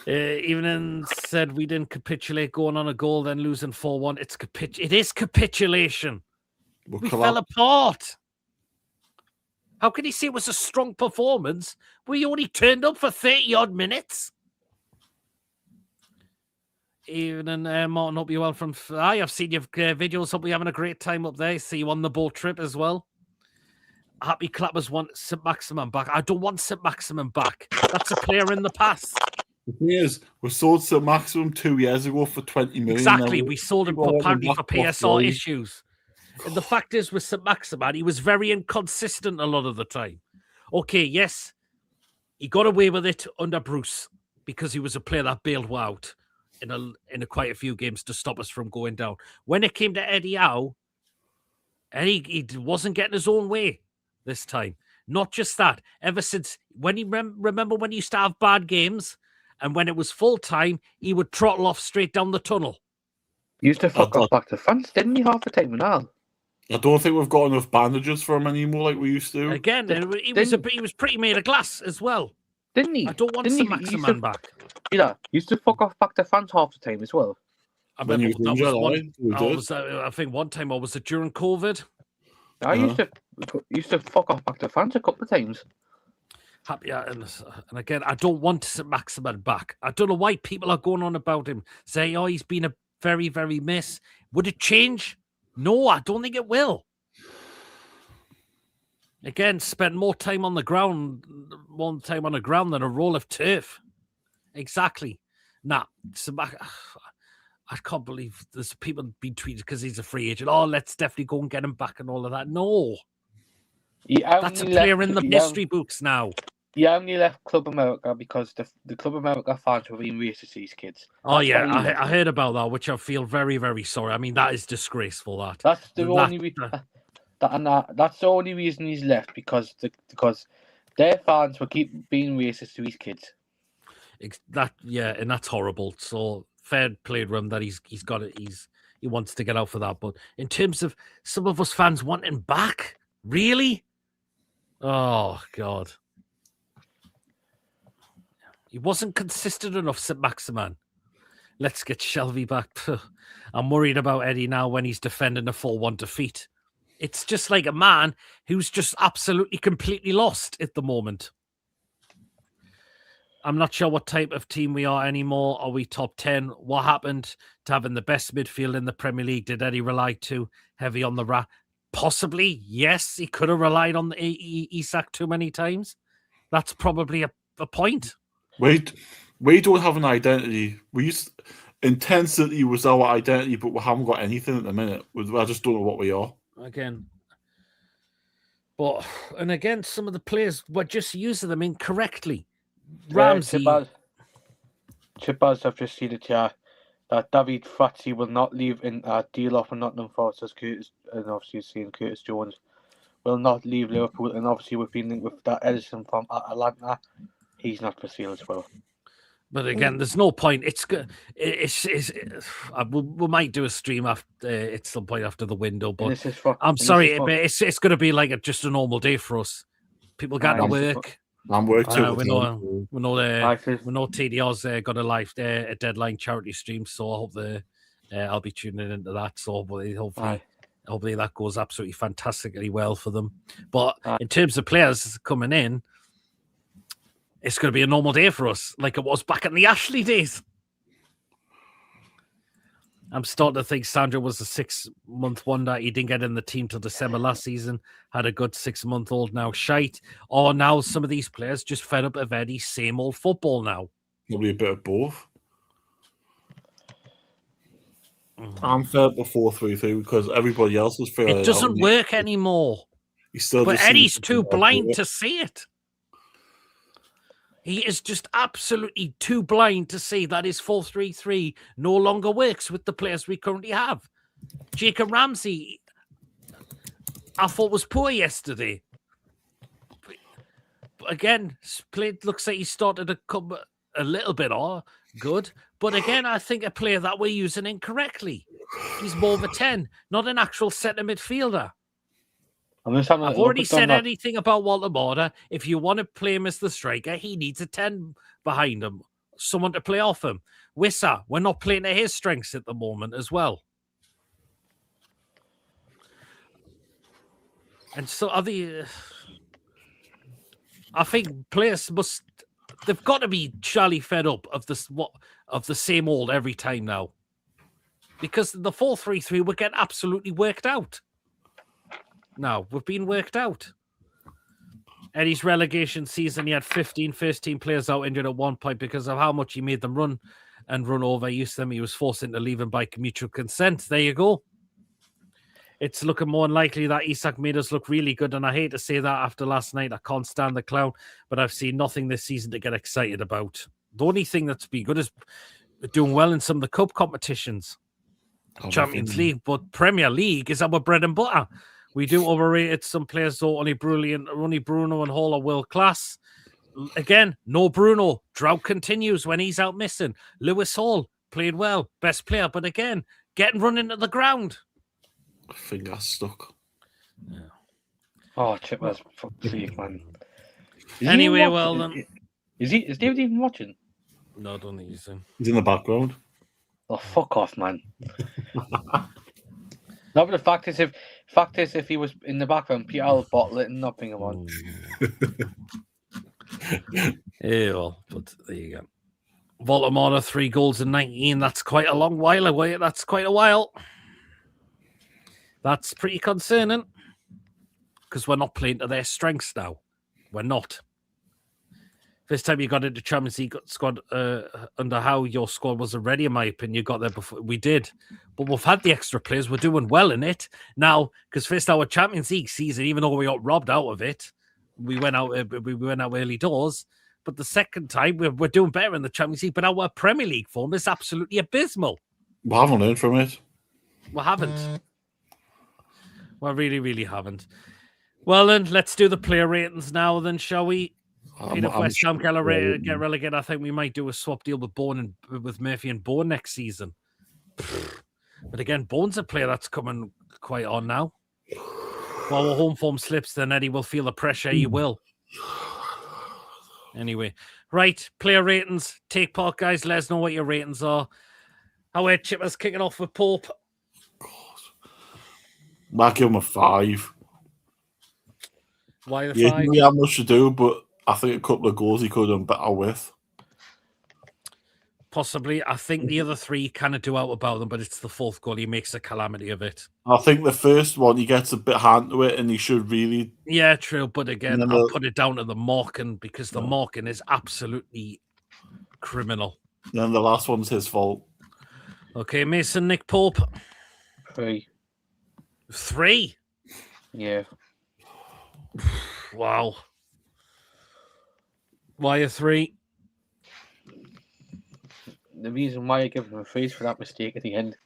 Evening said we didn't capitulate going on a goal, then losing 4-1. It is capitulation. We fell apart. How can he say it was a strong performance? We only turned up for 30-odd minutes. Evening, Martin, hope you're well from... I've seen your videos. Hope you're having a great time up there. See you on the boat trip as well. Happy Clappers want St. Maximin back. I don't want St. Maximin back. That's a player in the past. The thing is, we sold St. Maximum 2 years ago for 20 million. Exactly. We sold him apparently for PSR Issue. issues. And the fact is, with St. Maximin, he was very inconsistent a lot of the time. Okay, yes, he got away with it under Bruce because he was a player that bailed out in quite a few games to stop us from going down. When it came to Eddie Howe, he wasn't getting his own way this time. Not just that. Ever since when he remember when he used to have bad games, and when it was full time, he would trottle off straight down the tunnel. He used to fuck off back to France, didn't he? Half the time and all. I don't think we've got enough bandages for him anymore like we used to. Again, he was pretty made of glass as well. Didn't he? I don't want St. Maximin back. Yeah, he used to fuck off back to France half the time as well. I remember I think one time, or was it during COVID? I used to fuck off back to France a couple of times. And again, I don't want St. Maximin back. I don't know why people are going on about him, saying, "Oh, he's been a very, very miss." Would it change? No, I don't think it will. Again, spend more time on the ground than a roll of turf. Exactly. Nah, I can't believe there's people being tweeted because he's a free agent. Oh, let's definitely go and get him back and all of that. No. That's a player in the history books now. He only left Club America because the Club America fans were being racist to these kids. Oh, yeah, I heard about that, which I feel very, very sorry. I mean, that is disgraceful, that. That's the only reason he's left, because their fans will keep being racist to his kids. And that's horrible. So fair play to him that he's got it. He wants to get out for that. But in terms of some of us fans wanting back, really? Oh, God. He wasn't consistent enough, St. Maximin. Let's get Shelby back. I'm worried about Eddie now when he's defending a 4-1 defeat. It's just like a man who's just absolutely, completely lost at the moment. I'm not sure what type of team we are anymore. Are we top 10? What happened to having the best midfield in the Premier League? Did Eddie rely too heavy on the Possibly, yes. He could have relied on the Isak too many times. That's probably a point. We don't have an identity. Intensity was our identity, but we haven't got anything at the minute. I just don't know what we are. Again, some of the players were just using them incorrectly. Ramsey. Chippers, I've just seen it here, that David Fratzi will not leave in a deal off and Nottingham Forest, as Curtis, and obviously seeing Curtis Jones will not leave Liverpool, and obviously we've been linked with that Edison from Atlanta. He's not for sale as well. But again, there's no point. It's good. We might do a stream after at some point after the window. But I'm sorry, it's going to be like just a normal day for us. People got to work. I'm working. We know TDR's got a deadline charity stream, so I hope I'll be tuning into that. So hopefully that goes absolutely fantastically well for them. But in terms of players coming in, it's going to be a normal day for us, like it was back in the Ashley days. I'm starting to think Sandro was a 6-month wonder. He didn't get in the team till December last season. Had a good 6-month-old now. Shite. Or now some of these players just fed up of Eddie's same old football now. Probably a bit of both. I'm fed up with 4-3-3 because everybody else is fed up. It doesn't work anymore. But Eddie's too blind to see it. He is just absolutely too blind to see that his 4-3-3 no longer works with the players we currently have. Jacob Ramsey, I thought was poor yesterday. But again, looks like he started to come a little bit good. But again, I think a player that we're using incorrectly. He's more of a 10, not an actual centre midfielder. I've already said anything about Walter Mortar. If you want to play him as the striker, he needs a 10 behind him. Someone to play off him. Wissa, we're not playing to his strengths at the moment as well. And so I think players they've got to be surely fed up of the same old every time now. Because the 4-3-3 will get absolutely worked out. Now, we've been worked out. Eddie's relegation season, he had 15 first-team players out injured at one point because of how much he made them run over. He used them. He was forced into leaving by mutual consent. There you go. It's looking more unlikely that Isak made us look really good, and I hate to say that after last night. I can't stand the clown, but I've seen nothing this season to get excited about. The only thing that's been good is doing well in some of the cup competitions. Champions League, but Premier League is our bread and butter. We do overrate some players, though. Only Bruno and Hall are world class. Again, no Bruno. Drought continues when he's out missing. Lewis Hall played well, best player, but again, getting run into the ground. Finger stuck. Yeah. Oh, Chipper's fuck's sake, man. Anyway, well then. Is David even watching? No, I don't think he's in. He's in the background. Oh, fuck off, man. No, but the fact is, if he was in the background, Peter will bottle it and not bring him on. Yeah, well, but there you go. Voldemort 3 goals in 19. That's quite a long while away. That's quite a while. That's pretty concerning because we're not playing to their strengths now. We're not. First time you got into Champions League squad under Howe, your squad wasn't ready, in my opinion. You got there before we did. But we've had the extra players. We're doing well in it now because first our Champions League season, even though we got robbed out of it, we went out early doors. But the second time, we're doing better in the Champions League. But our Premier League form is absolutely abysmal. We haven't learned from it. We haven't. We really, really haven't. Well, then, let's do the player ratings now, then, shall we? If West Ham get relegated, I think we might do a swap deal with Murphy and Bourne next season. But again, Bourne's a player that's coming quite on now. While our home form slips, then Eddie will feel the pressure. He will. Anyway, right, player ratings. Take part, guys. Let us know what your ratings are. Our Chippers kicking off with Pope. Might give him a 5. Why the 5? He didn't really have much to do, but I think a couple of goals he could have done better with. Possibly. I think the other 3 kind of do out about them, but it's the 4th goal. He makes a calamity of it. I think the first one, he gets a bit hand to it, and he should really... Yeah, true. But again, I'll put it down to the marking because the marking is absolutely criminal. Then the last one's his fault. Okay, Mason, Nick Pope. 3. 3? Yeah. Wow. Why a 3? The reason why I give him a 3 is for that mistake at the end.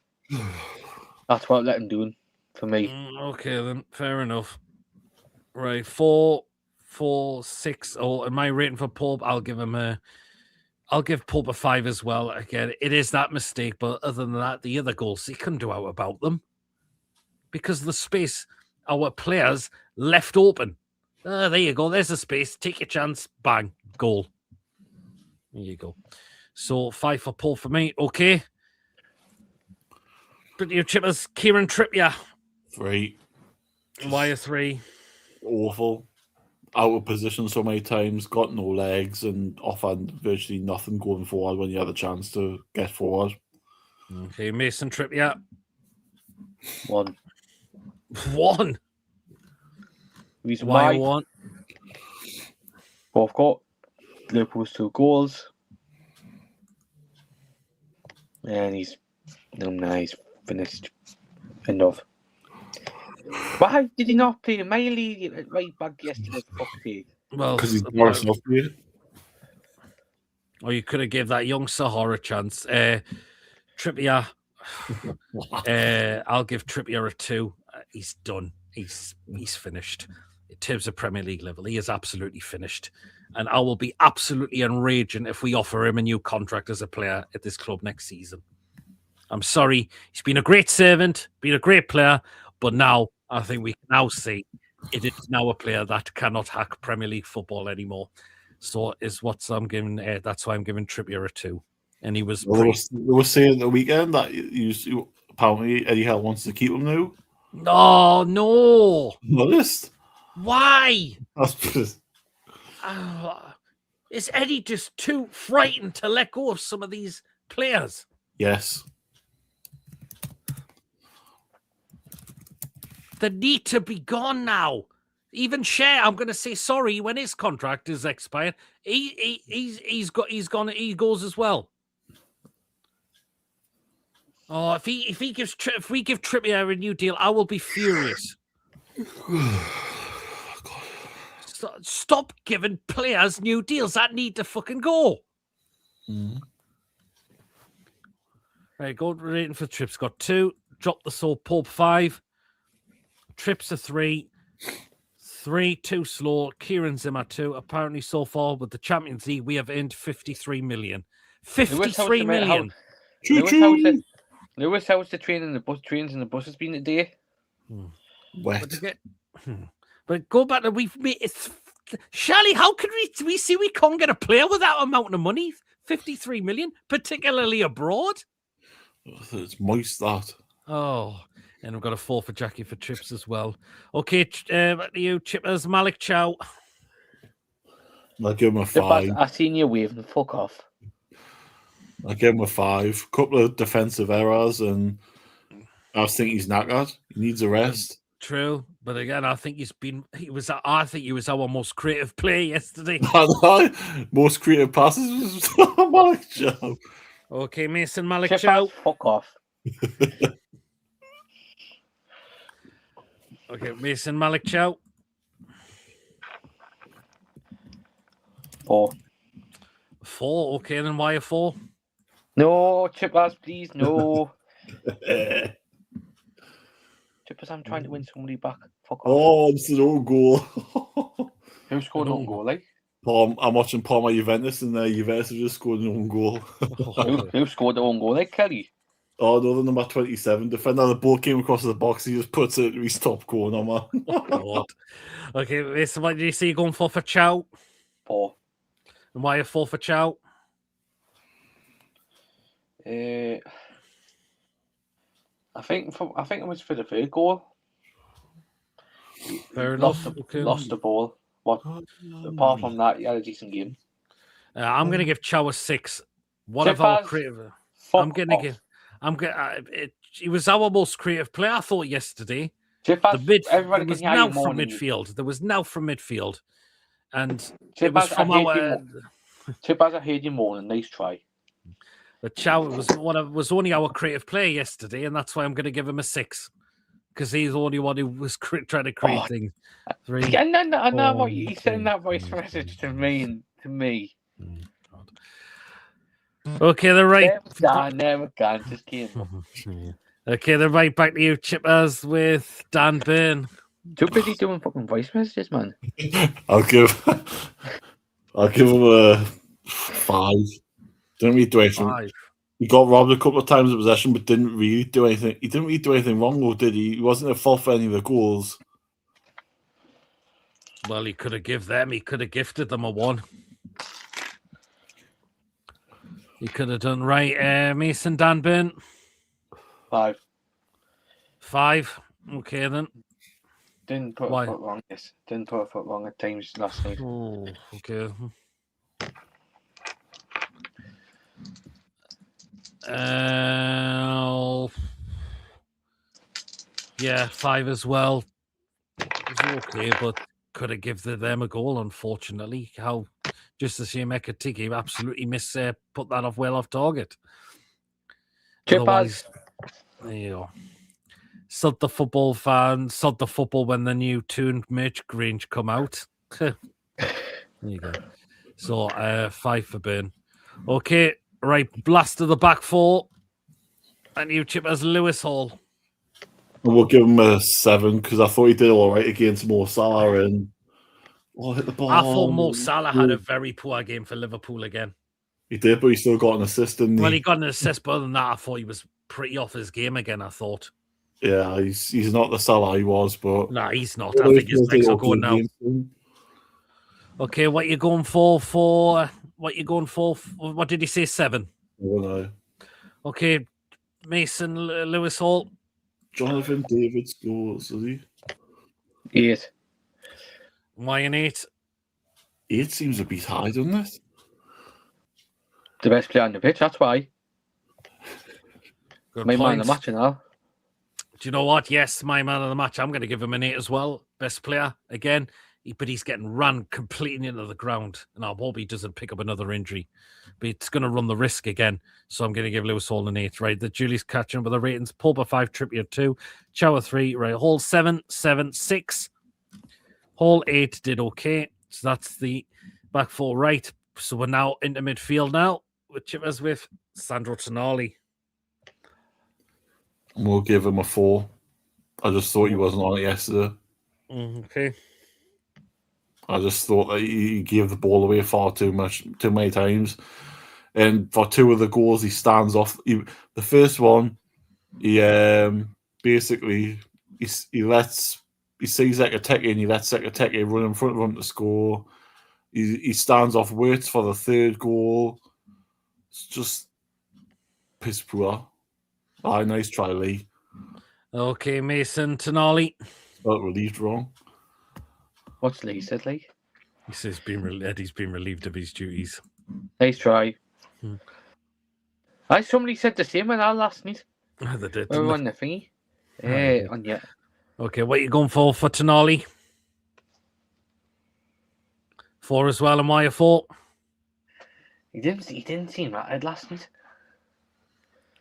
That's what I let him do for me. Okay, then. Fair enough. Right. 4, 6. Oh, and my rating for Pope, I'll give Pope a 5 as well. Again, it is that mistake, but other than that, the other goals, he couldn't do out about them. Because the space our players left open. There you go. There's a space. Take your chance. Bang. Goal. There you go. So 5 for Paul for me. Okay. But your Chippers, Kieran Trippier. 3. Why a 3? Awful. Out of position so many times. Got no legs and offhand virtually nothing going forward when you had a chance to get forward. Okay. Mason Trippier. 1. 1? Reason Why why? 1? Both got Liverpool's 2 goals. And he's finished. End of. Why did he not play Miley right back yesterday? Fuck's sake. Well, because he's more self-made. Or you could have gave that young Sahara a chance. Trippier. I'll give Trippier a 2. He's done. He's finished. In terms of Premier League level, he is absolutely finished. And I will be absolutely enraging if we offer him a new contract as a player at this club next season. I'm sorry. He's been a great servant, been a great player, but now I think we can now see it is now a player that cannot hack Premier League football anymore. So is what I'm giving. That's why I'm giving Trippier a 2. And he was. Well, they were saying the weekend that apparently Eddie Howe wants to keep him now. No. Noticed? Why? That's just... Is Eddie just too frightened to let go of some of these players? Yes. They need to be gone now. Even Shea, I'm going to say sorry when his contract is expired. He goes as well. Oh, if we give Trippier a new deal, I will be furious. Stop giving players new deals that need to fucking go. Mm. Right, gold rating for Trips got 2. Drop the soul Pope 5. Trips a 3. 3 too slow. Kieran Zimmer 2. Apparently, so far with the Champions League, we have earned 53 million. 53 million. Lewis, how's the trains and the buses been today? Wet. But go back to Shally, how could we see we can't get a player with that amount of money? 53 million, particularly abroad. It's moist, that. Oh, and we've got a 4 for Jackie for Trips as well. Okay, you Chippers, Malik Chow. I'll give him a 5. I seen you waving. Fuck off. I'll give him a 5. Couple of defensive errors, and I think he's knackered. He needs a rest. True, but again, I think he was our most creative player yesterday. Most creative passes was Malik Chow. Okay, Mason Malik Chow. Fuck off. Okay, Mason Malik Chow. 4. 4. Okay, then why a 4? No, Chippers, please, no. Chippers, I'm trying to win somebody back. Fuck off. Oh, it's an own goal. Who scored an own goal, like? I'm watching Parma Juventus, and Juventus have just scored an own goal. Who scored the own goal, like, Kelly? Oh, no, the number 27 defender. The ball came across the box. He just puts it to his top corner, man. Oh, God. Okay, Mason, what did you see going for Chow? 4. And why a 4 for Chow? I think it was for the third goal. Fair enough. Lost the ball. Apart from that, he had a decent game. I'm going to give Chow a 6. One of our creative. He was our most creative player, I thought, yesterday. Everybody was now from midfield. There was now from midfield, and it was from our. Chippers, I heard you moaning. Nice try. But Chow was only our creative player yesterday, and that's why I'm going to give him a 6 because he's the only one who was trying to create things. 3. I know what you sent that voice message to me. Okay, they're right. Never can. Just kidding. Okay, they're right back to you, Chippers, with Dan Byrne. Too busy doing fucking voice messages, man. I'll give him a 5. Didn't really do anything. 5. He got robbed a couple of times of possession, but didn't really do anything. He didn't really do anything wrong, though, did he? He wasn't at fault for any of the goals. Well, he could have gifted them a 1. He could have done right. Mason Dan Byrne. 5. 5. Okay, then. Didn't put a foot wrong. Yes, didn't put a foot wrong at times last night. Oh, okay. Yeah, 5 as well. It was okay, but could have given them a goal, unfortunately. How just the same Ekatiki absolutely put that off target. Otherwise, there you go. Sod the football fan, sod the football when the new tuned merch range come out. There you go. So 5 for Byrne. Okay, right, blast to the back 4. And you chip as Lewis Hall. We'll give him a 7 because I thought he did all right against Mo Salah and hit the ball. I thought Mo Salah had a very poor game for Liverpool again. He did, but he still got an assist. Well, he got an assist, but other than that, I thought he was pretty off his game again, I thought. Yeah, he's not the Salah he was, but... No, he's not. I think his legs are going now. Okay, what you going for? What you going for? What did he say? 7? Oh, no. Okay, Mason Lewis Hall. Jonathan David scores, is he? 8. Why an 8? 8 seems a bit high, doesn't it? The best player on the pitch, that's why. Good my point. man of the match now. Do you know what? Yes, my man of the match. I'm going to give him an 8 as well. best player again, but he's getting run completely into the ground. And I hope he doesn't pick up another injury. But it's going to run the risk again. So I'm going to give Lewis Hall an 8. Right, the Julie's catching up with the ratings. Pulper 5, Trippier 2, Chower 3, right, Hall 7, 7, 6. Hall 8 did okay. So that's the back four right. So we're now into midfield now, with Chippers with Sandro Tonali. We'll give him a 4. I just thought he wasn't on it yesterday. Okay. I just thought that he gave the ball away far too many times. And for 2 of the goals, he stands off. The first one, he basically he sees Ekateke and he lets Ekateke run in front of him to score. He stands off, waits for the 3rd goal. It's just piss poor. Nice try, Lee. Okay, Mason Tonali. Spelled relieved wrong. What's Lee said, Lee? He says Eddie's been relieved of his duties. Nice try. Somebody said the same when I last night. They did. We were on the thingy. Yeah. On yet. Okay, what are you going for Tonali? 4 as well, and why a 4? He didn't seem right last night.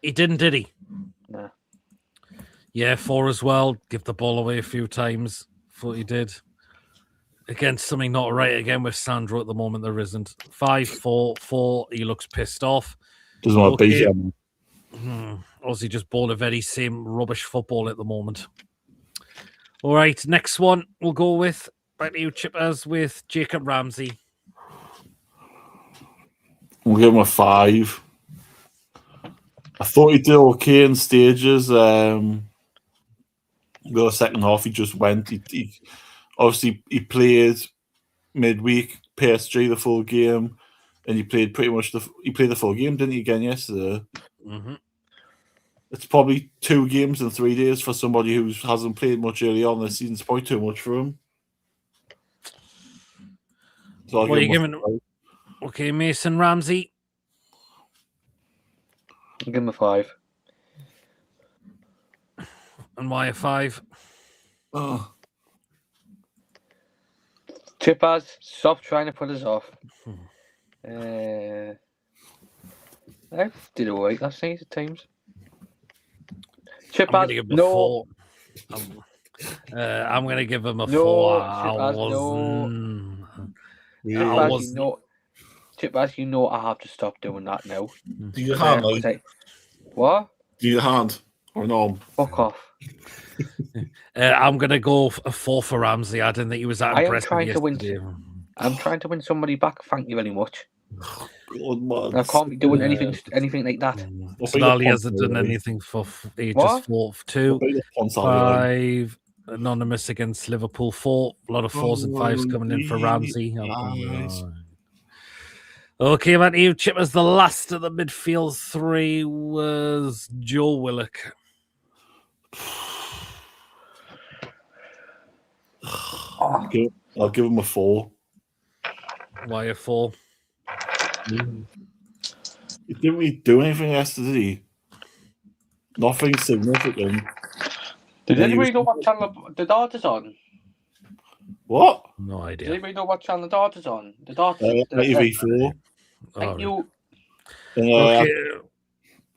He didn't, did he? No. Yeah, 4 as well. Give the ball away a few times. Thought he did. Again, something not right again with Sandro at the moment. There isn't. 5, 4, 4. He looks pissed off. Doesn't want to beat him. Obviously, just ball a very same rubbish football at the moment. All right, next one we'll go with back to you, Chippers, with Jacob Ramsey. We'll give him a 5. I thought he did okay in stages. The second half, he just went. He obviously played midweek PSG the full game, and he played the full game, didn't he? Again yesterday. Mm-hmm. It's probably 2 games in 3 days for somebody who hasn't played much early on this season. It's probably too much for him. So what are you giving? Okay, Mason Ramsey. I'll give him a 5. And why a 5? Chippers, stop trying to put us off. I did alright last night at times. Chippers, no. I'm going to give him a 4. Chippers, you know I have to stop doing that now. Do you hand, what? Do you hand or no? Fuck off. I'm going to go a 4 for Ramsey. I didn't think he was that impressive yesterday. I'm trying to win somebody back. Thank you very much. God, man. I can't be doing anything like that. Tonali hasn't done anything for ages. 4, 2, 5. Anonymous against Liverpool. 4. A lot of 4s and 5s coming in for Ramsey. Okay, man, you Chippers. The last of the midfield 3 was Joe Willock. I'll give him a 4. Why a 4? He didn't really do anything yesterday. Nothing significant. Did anybody know what channel the daughter's on? What? No idea. Does anybody know what channel the daughter's on? The daughter's TV4. Thank you. Okay.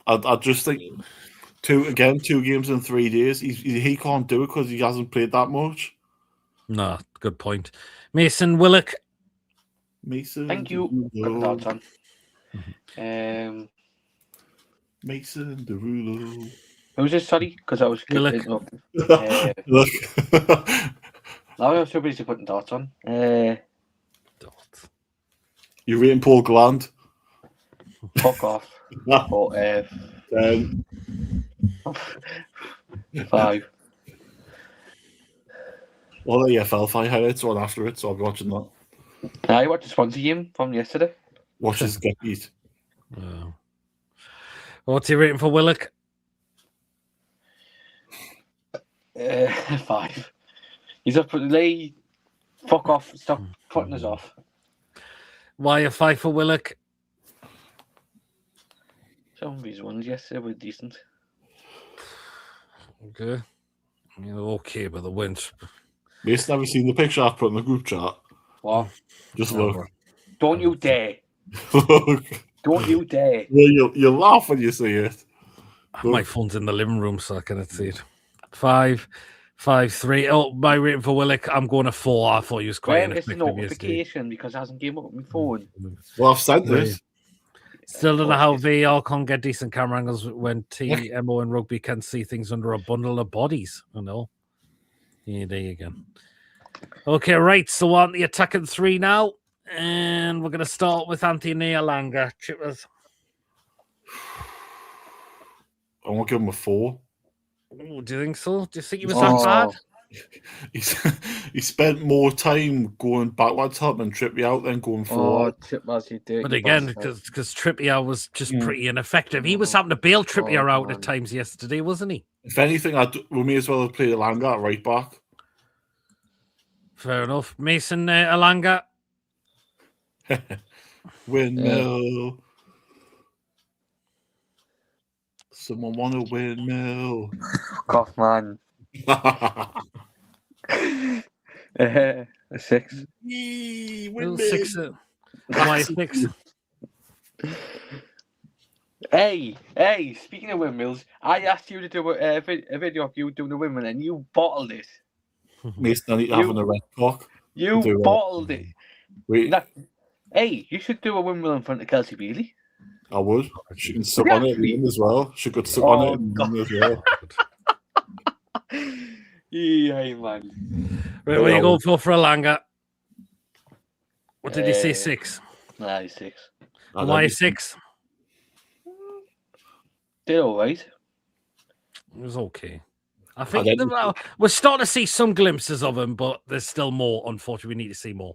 I just think 2 games in 3 days. He can't do it because he hasn't played that much. No, good point. Mason Willock. Thank you. Got the dots on. Mason Derulo. Who's this? Sorry, because I was Willock. up. Look. Now I was so busy putting dots on. Dots. You're rating Paul Gland. Fuck off. But, 5. All the FL5 highlights on after it, so I'll be watching that. I watched the Swansea game from yesterday. Watch his get beat. What's he rating for Willock? 5. He's up at Lee. Fuck off. Stop putting us off. Why a 5 for Willock? Some of his ones yesterday were decent. Okay. Okay, but the wins. Mason, have you seen the picture I've put in the group chat? What? Just No. look. Don't you dare. Look. Don't you dare. Yeah, you'll laugh when you see it. My phone's in the living room, so I cannot see it. 5, 5, 3. Oh, my rating for Willock, I'm going to 4. I thought he was quite Where is the ineffective yesterday. notification? Because it hasn't came up on my phone. Well, I've sent it. Still don't know how VAR can't get decent camera angles when TMO and rugby can see things under a bundle of bodies. I know. Yeah, there you go. Okay, right. So on the attacking 3 now. And we're going to start with Anthony Alanga. Chippers. I won't give him a 4. Ooh, do you think so? Do you think he was that bad? He spent more time going backwards, helping Trippier out than going forward. Chippers, you did. But again, because Trippier was just pretty ineffective. He was having to bail Trippier out at times yesterday, wasn't he? If anything, we may as well have played Alanga at right back. Fair enough. Mason Alanga. Windmill. Someone want a windmill. Cough, man. A 6. Windmill. 6. Why 6? Hey, speaking of windmills, I asked you to do a video of you doing a windmill and you bottled it. Mason, I need to having a red cock. You bottled it. Wait. Hey, you should do a windmill in front of Kelsey Bealey. I would. She can suck on it as well. She could suck on it as well. Yeah, man. Right, what are you going for Alanga? What did you say, 6? Nah, he's 6. Why 6? They're all right. It was okay. I think we're starting to see some glimpses of him, but there's still more. Unfortunately, we need to see more.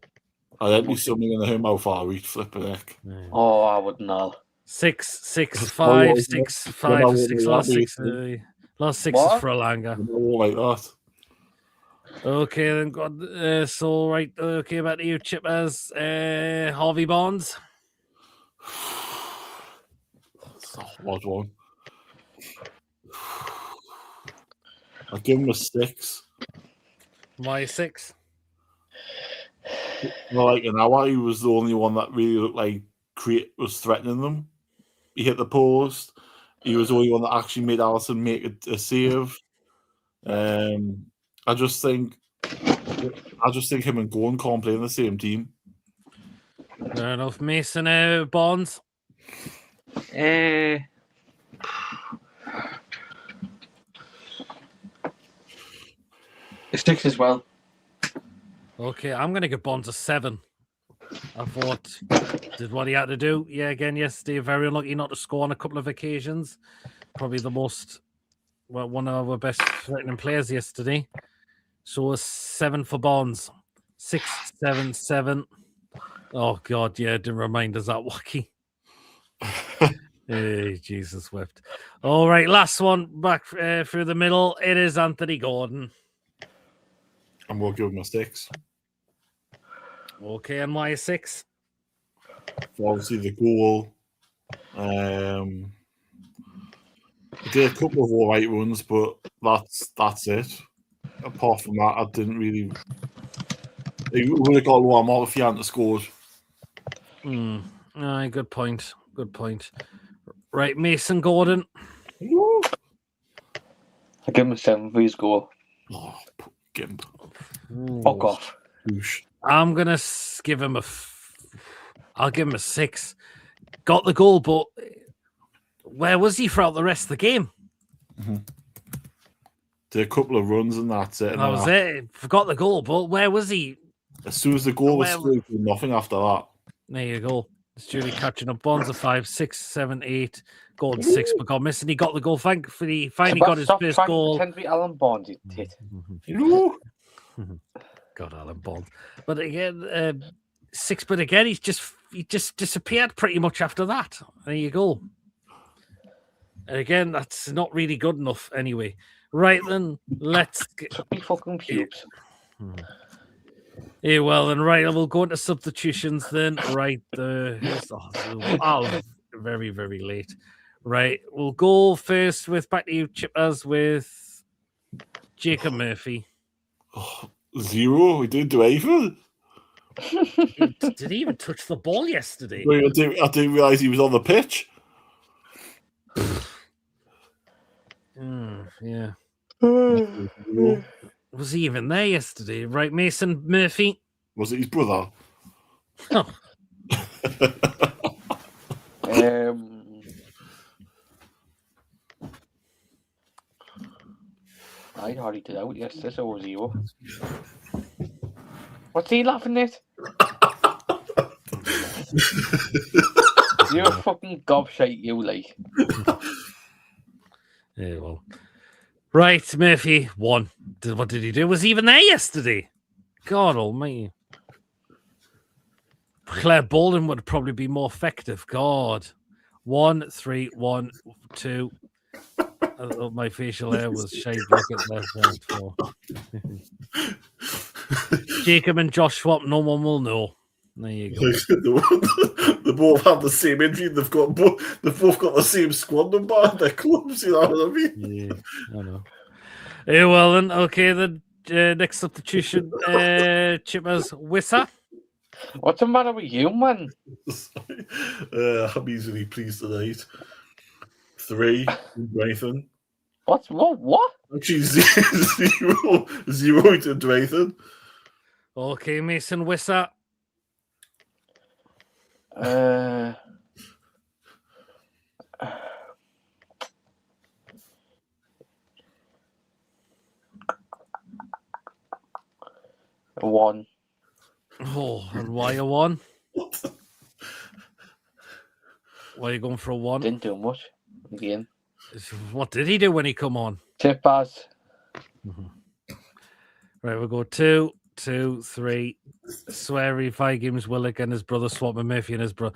I don't be something in the home how far we flip a neck. Oh, I wouldn't know. 6, 6, 5, 6, 5, 6. Last 6. Last 6 is for Alanga. All like that. Okay, then so right. Okay, back to you, Chippers. Harvey Barnes. That's a hard one. I'll give him a 6. Why 6? Well, like an hour, he was the only one that really looked like was threatening them. He hit the post. He was the only one that actually made Allison make a save. I just think him and Gordon can't play in the same team. Fair enough. Mason Barnes. A 6 as well. Okay, I'm going to give Bonds a 7. I thought did what he had to do. Yeah, again, yesterday, very unlucky not to score on a couple of occasions. Probably one of our best threatening players yesterday. So a 7 for Bonds. 6, 7, 7. Oh, God, yeah, didn't remind us that wacky. Hey, Jesus wept. All right, last one back through the middle. It is Anthony Gordon. And we'll give him a 6. Okay, and why a 6? Obviously, the goal. He did a couple of all right runs, but that's it. Apart from that, I didn't really. He would have got a lower mark if he hadn't scored. Good point. Good point. Right, Mason Gordon. I give him a 7 for his goal. Oh, Gimp. Fuck off. Whoosh. I'm gonna give him I'll give him a 6. Got the goal, but where was he throughout the rest of the game? Mm-hmm. Did a couple of runs and that's it. That was it. Forgot the goal, but where was he? As soon as the goal was through, nothing after that. There you go. It's Julie catching up. Bonds a 5, 6, 7, 8. Gordon 6, but got missing. He got the goal. Thankfully, finally got his first goal. Pretend to be Alan Bonds, you tit. God, Alan Bonds. But again, 6. But again, he just disappeared pretty much after that. There you go. And again, that's not really good enough. Anyway, right then, let's get fucking pubes. Yeah, well, then, right, we'll go into substitutions then. Right, very, very late. Right, we'll go first with back to you, Chippers, with Jacob Murphy. Oh, 0. He didn't do anything. Did he even touch the ball yesterday? I didn't realise he was on the pitch. Yeah. Was he even there yesterday? Right, Mason Murphy? Was it his brother? Oh. I already did out yesterday, so was 0. What's he laughing at? You're a fucking gobshite, you like. Yeah, well. Right, Murphy, 1. What did he do? Was he even there yesterday? God almighty. Claire Bolden would probably be more effective. God. 1, 3, 1, 2. I thought my facial hair was shaved. Look at that. 4. Jacob and Josh swap. No one will know. There you go. They both have the same injury. They've both got the same squad number at their clubs. You know what I mean? Yeah, I know. Yeah, well then. Okay, then next substitution. Chippers Wissa. What's the matter with you, man? I'm easily pleased tonight. 3, Nathan. What? Actually, 0 to Nathan. Okay, Mason Wissa. 1. Oh, and why a 1? Why are you going for a 1? Didn't do much again. What did he do when he come on? Tip pass. Right, we'll go 2, 2, 3. Sweary, 5 games, Willick and his brother, Swapman Murphy and his brother.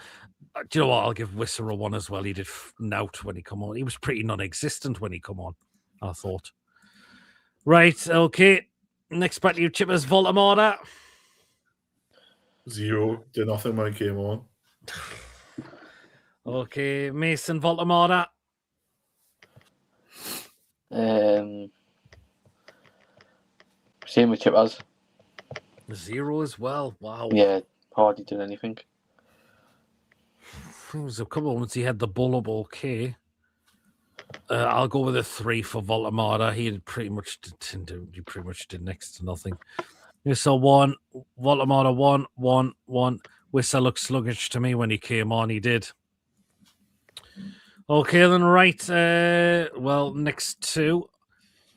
Do you know what? I'll give Wisser a 1 as well. He did nout when he come on. He was pretty non-existent when he come on, I thought. Right, okay. Next back to you, Chippers, Voldemort. 0. Did nothing when he came on. Okay, Mason Voldemort. Same with Chippers. 0 as well. Wow. Yeah, hardly did anything. It was a couple of moments he had the ball up okay. I'll go with a 3 for Voldemort. He pretty much did next to nothing. So 1, Voldemort 1, 1, 1. Wissa looked sluggish to me when he came on. He did. Okay, then, right. Well, next 2.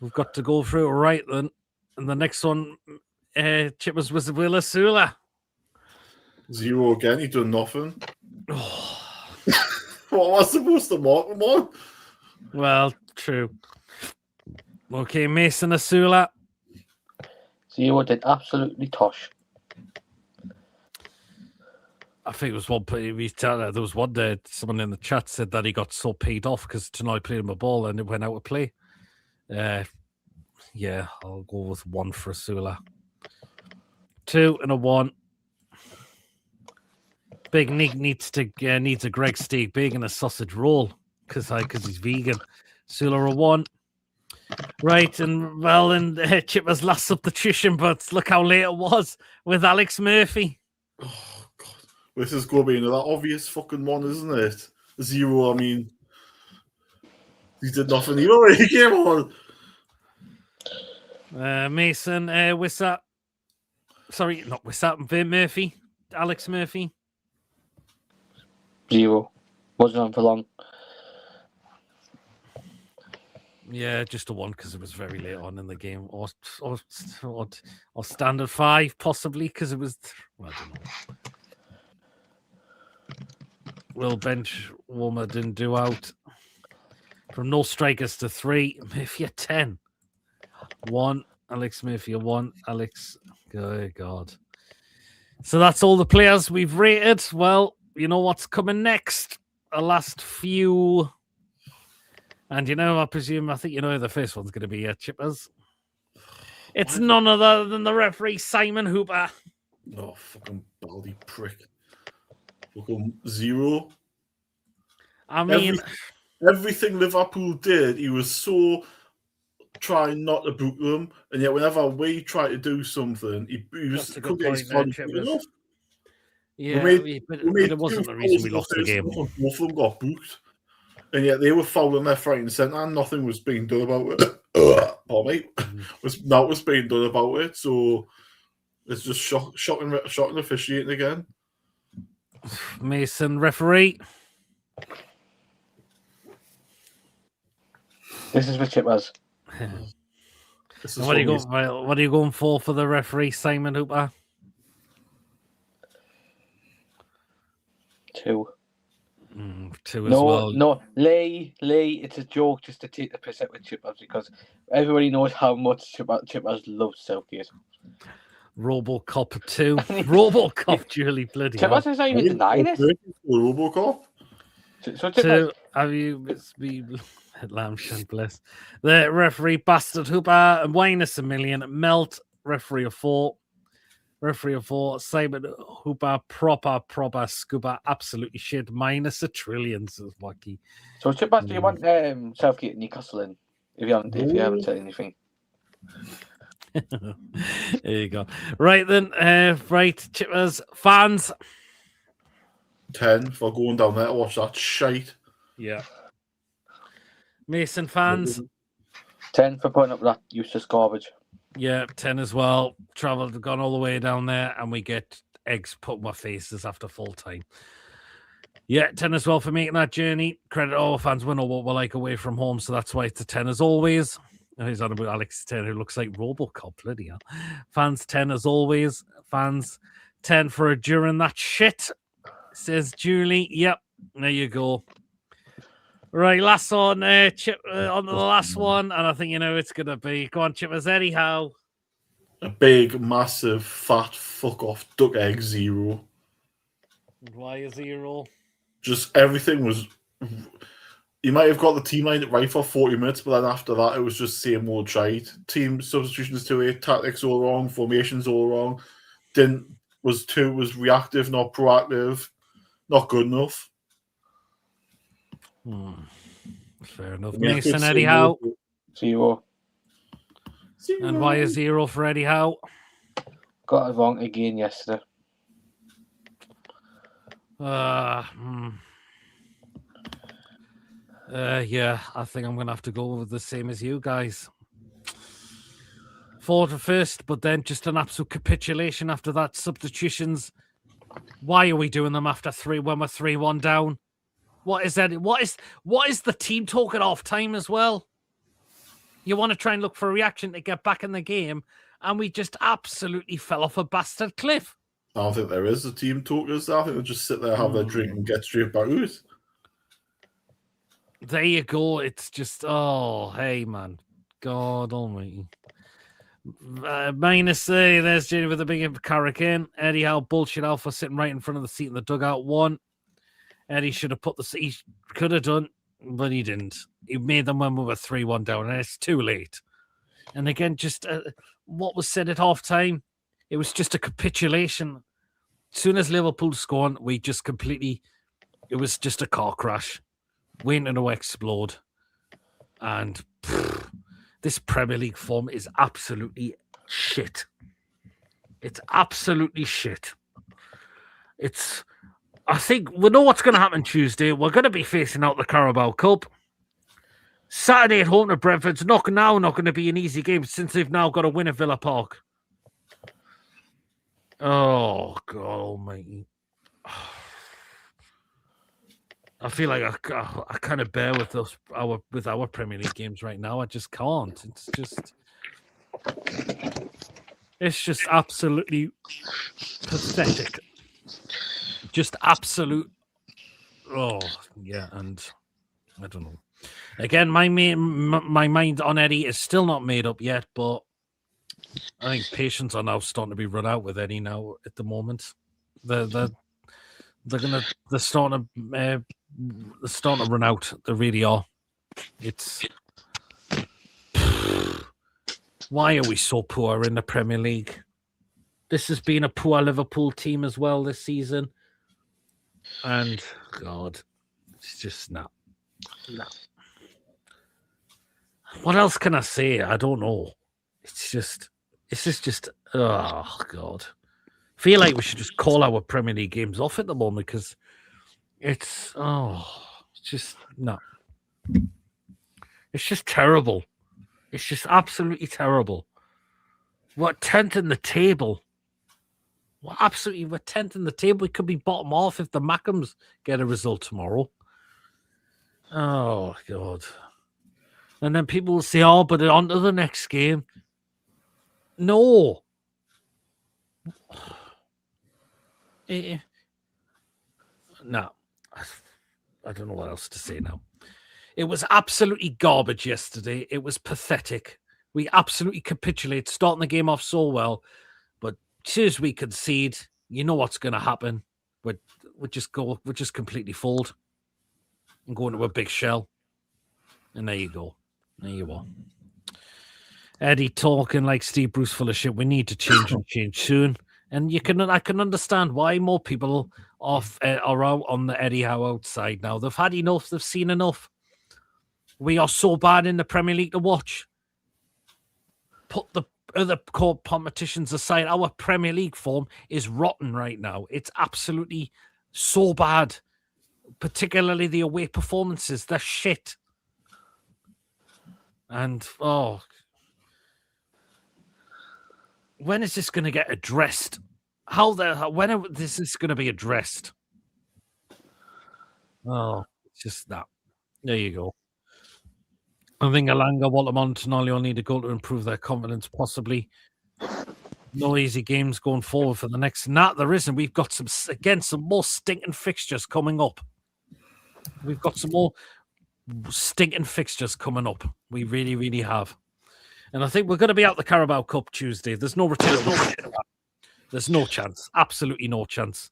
We've got to go through right then. And the next one, Chippers was Willa Sula. 0 again. He done nothing. What was I supposed to mark him on? Well, true. Okay, Mason Asula. 0 did absolutely tosh. I think it was one. There was one day someone in the chat said that he got so paid off because tonight played him a ball and it went out of play. Yeah, I'll go with 1 for Asula. 2 and a 1. Big Nick needs a Greg steak big and a sausage roll because he's vegan. Asula a 1. Right, and well, and Chipper's last substitution, but look how late it was with Alex Murphy. Oh, God. This is going to be another obvious fucking 1, isn't it? 0, I mean, he did nothing either. He came on. Mason Wissa. Sorry, not Wissa. Murphy. Alex Murphy. 0. Wasn't on for long. Yeah, just a 1 because it was very late on in the game, or standard 5 possibly because it was. Well, I don't know. Will bench warmer didn't do out. From no strikers to 3, Murphy a 10. 1, Alex Murphy a 1, Alex. Good God. So that's all the players we've rated. Well, you know what's coming next. The last few. And I think you know who the first one's going to be, Chippers. It's none other than the referee, Simon Hooper. Oh, fucking baldy prick. Fucking 0. I mean... Everything Liverpool did, he was so trying not to boot them, and yet whenever we try to do something, he That's was a good point there, Chippers. Yeah, but it wasn't the reason we lost the game. Both of them got booked, and yet they were fouling left, right, and centre, and nothing was being done about it. That was being done about it, so it's just shocking officiating again. Mason, referee. This is what Chippers. What are you going for the referee, Simon Hooper? 2. 2 as well. No, Lee, it's a joke just to take the piss out with Chippers because everybody knows how much Chippers loves Southgate. Robocop 2. Robocop, Julie, bloody Chippers is not even denying it. Robocop? So Chippers... Have you Lamshan, bless. The referee, Bastard Hooper, and Winus a million. Melt, referee of 4. Referee of 4. Simon Hooper, proper scuba, absolutely shit. -1 trillion, says Wacky. So Chippers, do you want Southgate and Newcastle in? If you haven't said anything. There you go. Right then, Chippers, fans. 10 for going down there to watch that shite. Yeah. Mason, fans. 10 for putting up that useless garbage. Yeah, 10 as well. Travelled, gone all the way down there, and we get eggs put in our faces after full time. Yeah, 10 as well for making that journey. Credit all fans. We know what we're like away from home, so that's why it's a 10 as always. He's on about Alex 10, who looks like Robocop, bloody hell. Fans 10 as always. Fans 10 for during that shit, says Julie. Yep, there you go. Right, last one, Chip, on to the last one, and I think you know it's going to be. Go on, Chippers, Eddie Howe. A big, massive, fat, fuck off, duck egg 0. Why a 0? Just everything was. You might have got the team line right for 40 minutes, but then after that, it was just same old shite. Team substitutions to it, tactics all wrong, formations all wrong. Was reactive, not proactive, not good enough. Fair enough. Mason, Eddie Howe. 0. And why a 0 for Eddie Howe? Got it wrong again yesterday. Yeah, I think I'm going to have to go with the same as you guys. 4 to first, but then just an absolute capitulation after that. Substitutions. Why are we doing them after 3 when we're 3-1 down? What is that? What is the team talk at half time as well? You want to try and look for a reaction to get back in the game, and we just absolutely fell off a bastard cliff. I don't think there is a team talk. I think they'll just sit there, have their drink, and get straight back out. There you go. It's just, oh, hey, man. God almighty. -3, there's Jenny with a big hurricane. Eddie Howe, bullshit alpha, sitting right in front of the seat in the dugout. 1. Eddie should have he could have done, but he didn't. He made them when we were 3-1 down, and it's too late. And again, just what was said at half time, it was just a capitulation. As soon as Liverpool scored, we just completely, it was just a car crash, waiting to explode. And this Premier League form is absolutely shit. It's absolutely shit. I think we know what's going to happen Tuesday. We're going to be facing out the Carabao Cup. Saturday at home to Brentford's not going to be an easy game since they've now got to win at Villa Park. Oh, God almighty. I feel like I kind of bear with our Premier League games right now. I just can't. It's just absolutely pathetic. Just absolute. Oh yeah, and I don't know. Again, my mind on Eddie is still not made up yet, but I think patience are now starting to be run out with Eddie now at the moment. They're starting to run out. They really are. It's why are we so poor in the Premier League? This has been a poor Liverpool team as well this season. And God, it's just not. What else can I say? I don't know. It's just, oh God. Feel like we should just call our Premier League games off at the moment because it's just no. It's just terrible. It's just absolutely terrible. We're 10th in the table. We're 10th in the table. We could be bottom half if the Mackhams get a result tomorrow. Oh, God. And then people will say, oh, but on to the next game. No. No. I don't know what else to say now. It was absolutely garbage yesterday. It was pathetic. We absolutely capitulate, starting the game off so well. But as soon as we concede, you know what's going to happen. We just completely fold and go into a big shell. And there you go. There you are. Eddie talking like Steve Bruce full of shit. We need to change soon. And I can understand why more people are out on the Eddie Howe outside now. They've had enough. They've seen enough. We are so bad in the Premier League to watch. Put the other competitions aside. Our Premier League form is rotten right now. It's absolutely so bad. Particularly the away performances. They're shit. And, when is this going to get addressed? When is this going to be addressed? Oh, it's just that. There you go. I think Alanga, Waltermont, and Tonali all need to go to improve their confidence, possibly. No easy games going forward for the next. There isn't. We've got some more stinking fixtures coming up. We've got some more stinking fixtures coming up. We really, really have. And I think we're going to be out the Carabao Cup Tuesday. There's no return. There's no chance. Absolutely no chance.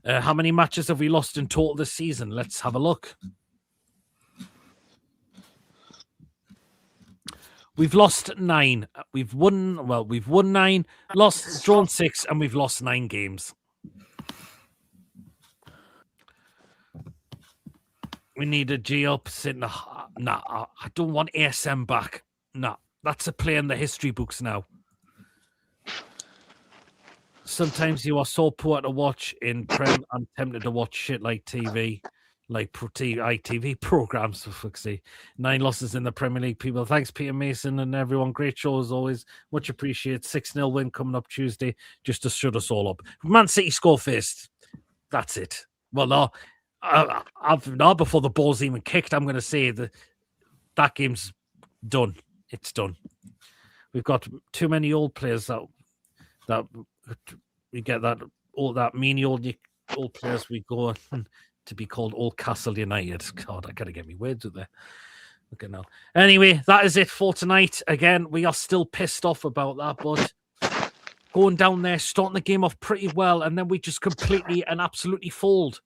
How many matches have we lost in total this season? Let's have a look. We've lost 9. We've won 9, drawn 6, and we've lost 9 games. We need a G up. I don't want ASM back. Nah, that's a play in the history books now. Sometimes you are so poor to watch in Prem. I'm tempted to watch shit like TV. Like ITV programs, for fuck's sake. 9 losses in the Premier League, people. Thanks, Peter Mason and everyone. Great show as always. Much appreciated. 6-0 win coming up Tuesday, just to shut us all up. Man City score first. That's it. Well, no, before the ball's even kicked, I'm going to say that game's done. It's done. We've got too many old players that we get that meany old players we go to be called Newcastle United. God, I gotta get me words with there. Okay, now. Anyway, that is it for tonight. Again, we are still pissed off about that, but going down there, starting the game off pretty well, and then we just completely and absolutely fold.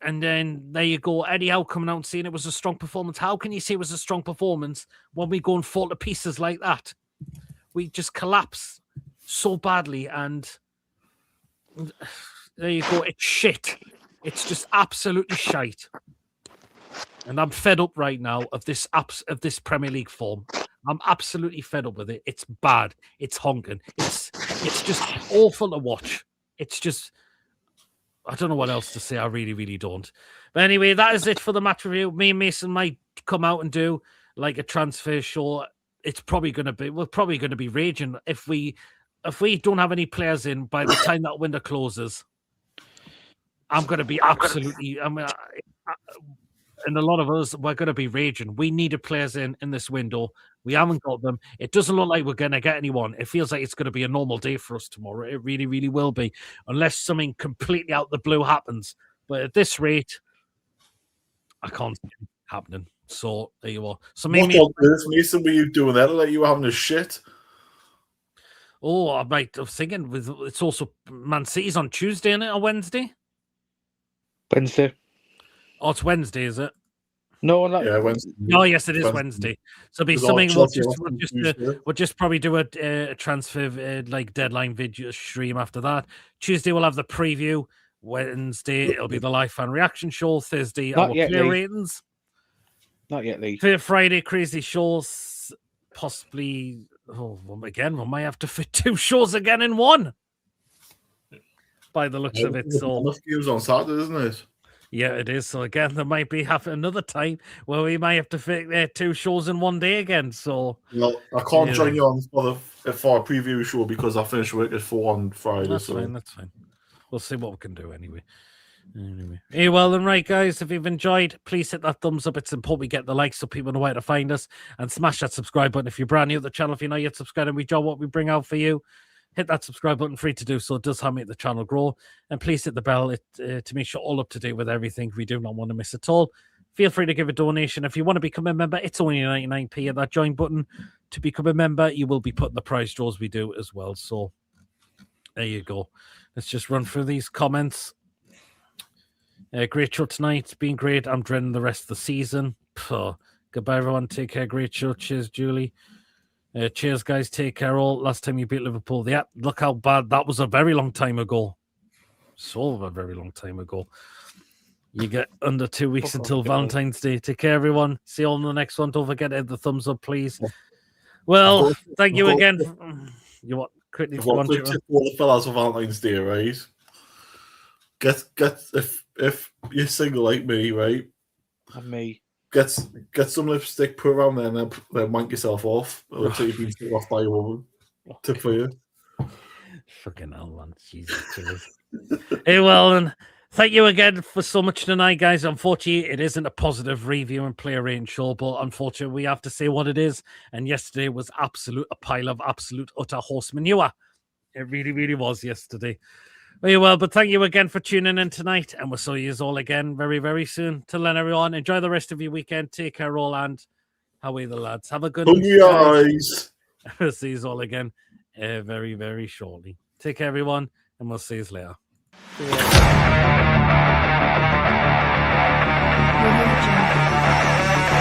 And then there you go. Eddie Howe coming out and saying it was a strong performance. How can you say it was a strong performance when we go and fall to pieces like that? We just collapse so badly, and there you go. It's shit. It's just absolutely shite. And I'm fed up right now of this Premier League form. I'm absolutely fed up with it. It's bad. It's honking. It's just awful to watch. It's just, I don't know what else to say. I really, really don't. But anyway, that is it for the match review. Me and Mason might come out and do like a transfer show. We're probably going to be raging if we don't have any players in by the time that window closes. I'm going to be absolutely. and a lot of us, we're going to be raging. We needed players in this window. We haven't got them. It doesn't look like we're going to get anyone. It feels like it's going to be a normal day for us tomorrow. It really, really will be, unless something completely out the blue happens. But at this rate, I can't see it happening. So there you are. So maybe what on earth, Mason, were you doing that? Like you were having a shit? Oh, I was thinking it's also Man City's on Tuesday, isn't it, or Wednesday? Wednesday. Oh, it's Wednesday, is it? No, not Wednesday. Oh, yes, it is Wednesday. So it'll be something we'll just probably do a transfer like deadline video stream after that. Tuesday we'll have the preview. Wednesday it'll be the live fan reaction show. Thursday our player ratings. Not yet, Lee. For Friday crazy shows, possibly. Oh, well, again, we might have to fit 2 shows again in one. By the looks of it, so enough games on Saturday, isn't it? yeah, it is. So again, there might be another time where we might have to fit 2 shows in one day again. So Well, I can't join you on for a preview show because I finish work at 4 on Friday. That's fine. That's fine. We'll see what we can do anyway. Hey, well then, right, guys, if you've enjoyed, please hit that thumbs up. It's important we get the likes so people know where to find us, and smash that subscribe button if you're brand new to the channel. If you're not yet subscribed and we enjoy what we bring out for you, hit that subscribe button, free to do so. It does help make the channel grow. And please hit the bell to make sure all up to date with everything we do not want to miss at all. Feel free to give a donation. If you want to become a member, it's only 99p. Hit that join button to become a member. You will be put in the prize draws we do as well. So there you go. Let's just run through these comments. Great show tonight. It's been great. I'm dreading the rest of the season. Goodbye, everyone. Take care. Great show. Cheers, Julie. Cheers, guys. Take care all. Last time you beat Liverpool. Yeah, look how bad. That was a very long time ago. So a very long time ago. You get under 2 weeks until Valentine's Day. Take care, everyone. See you all in the next one. Don't forget to hit the thumbs up, please. Well, thank you again. You want quickly for the fellas for Valentine's Day, right? Get if you're single like me, right? And me. Get some lipstick, put around there, and then wank yourself off. It looks like you've been taken off by a woman. Tip for you. Fucking hell, man. Jesus. Hey, well, and thank you again for so much tonight, guys. Unfortunately, it isn't a positive review and player rating show, but unfortunately, we have to say what it is. And yesterday was a pile of absolute utter horse manure. It really, really was yesterday. Very well, but thank you again for tuning in tonight, and we'll see you all again very, very soon. Till then, everyone, enjoy the rest of your weekend. Take care, all, and how are the lads? Have a good one. Eyes. We'll see you all again very, very shortly. Take care, everyone, and we'll see you later.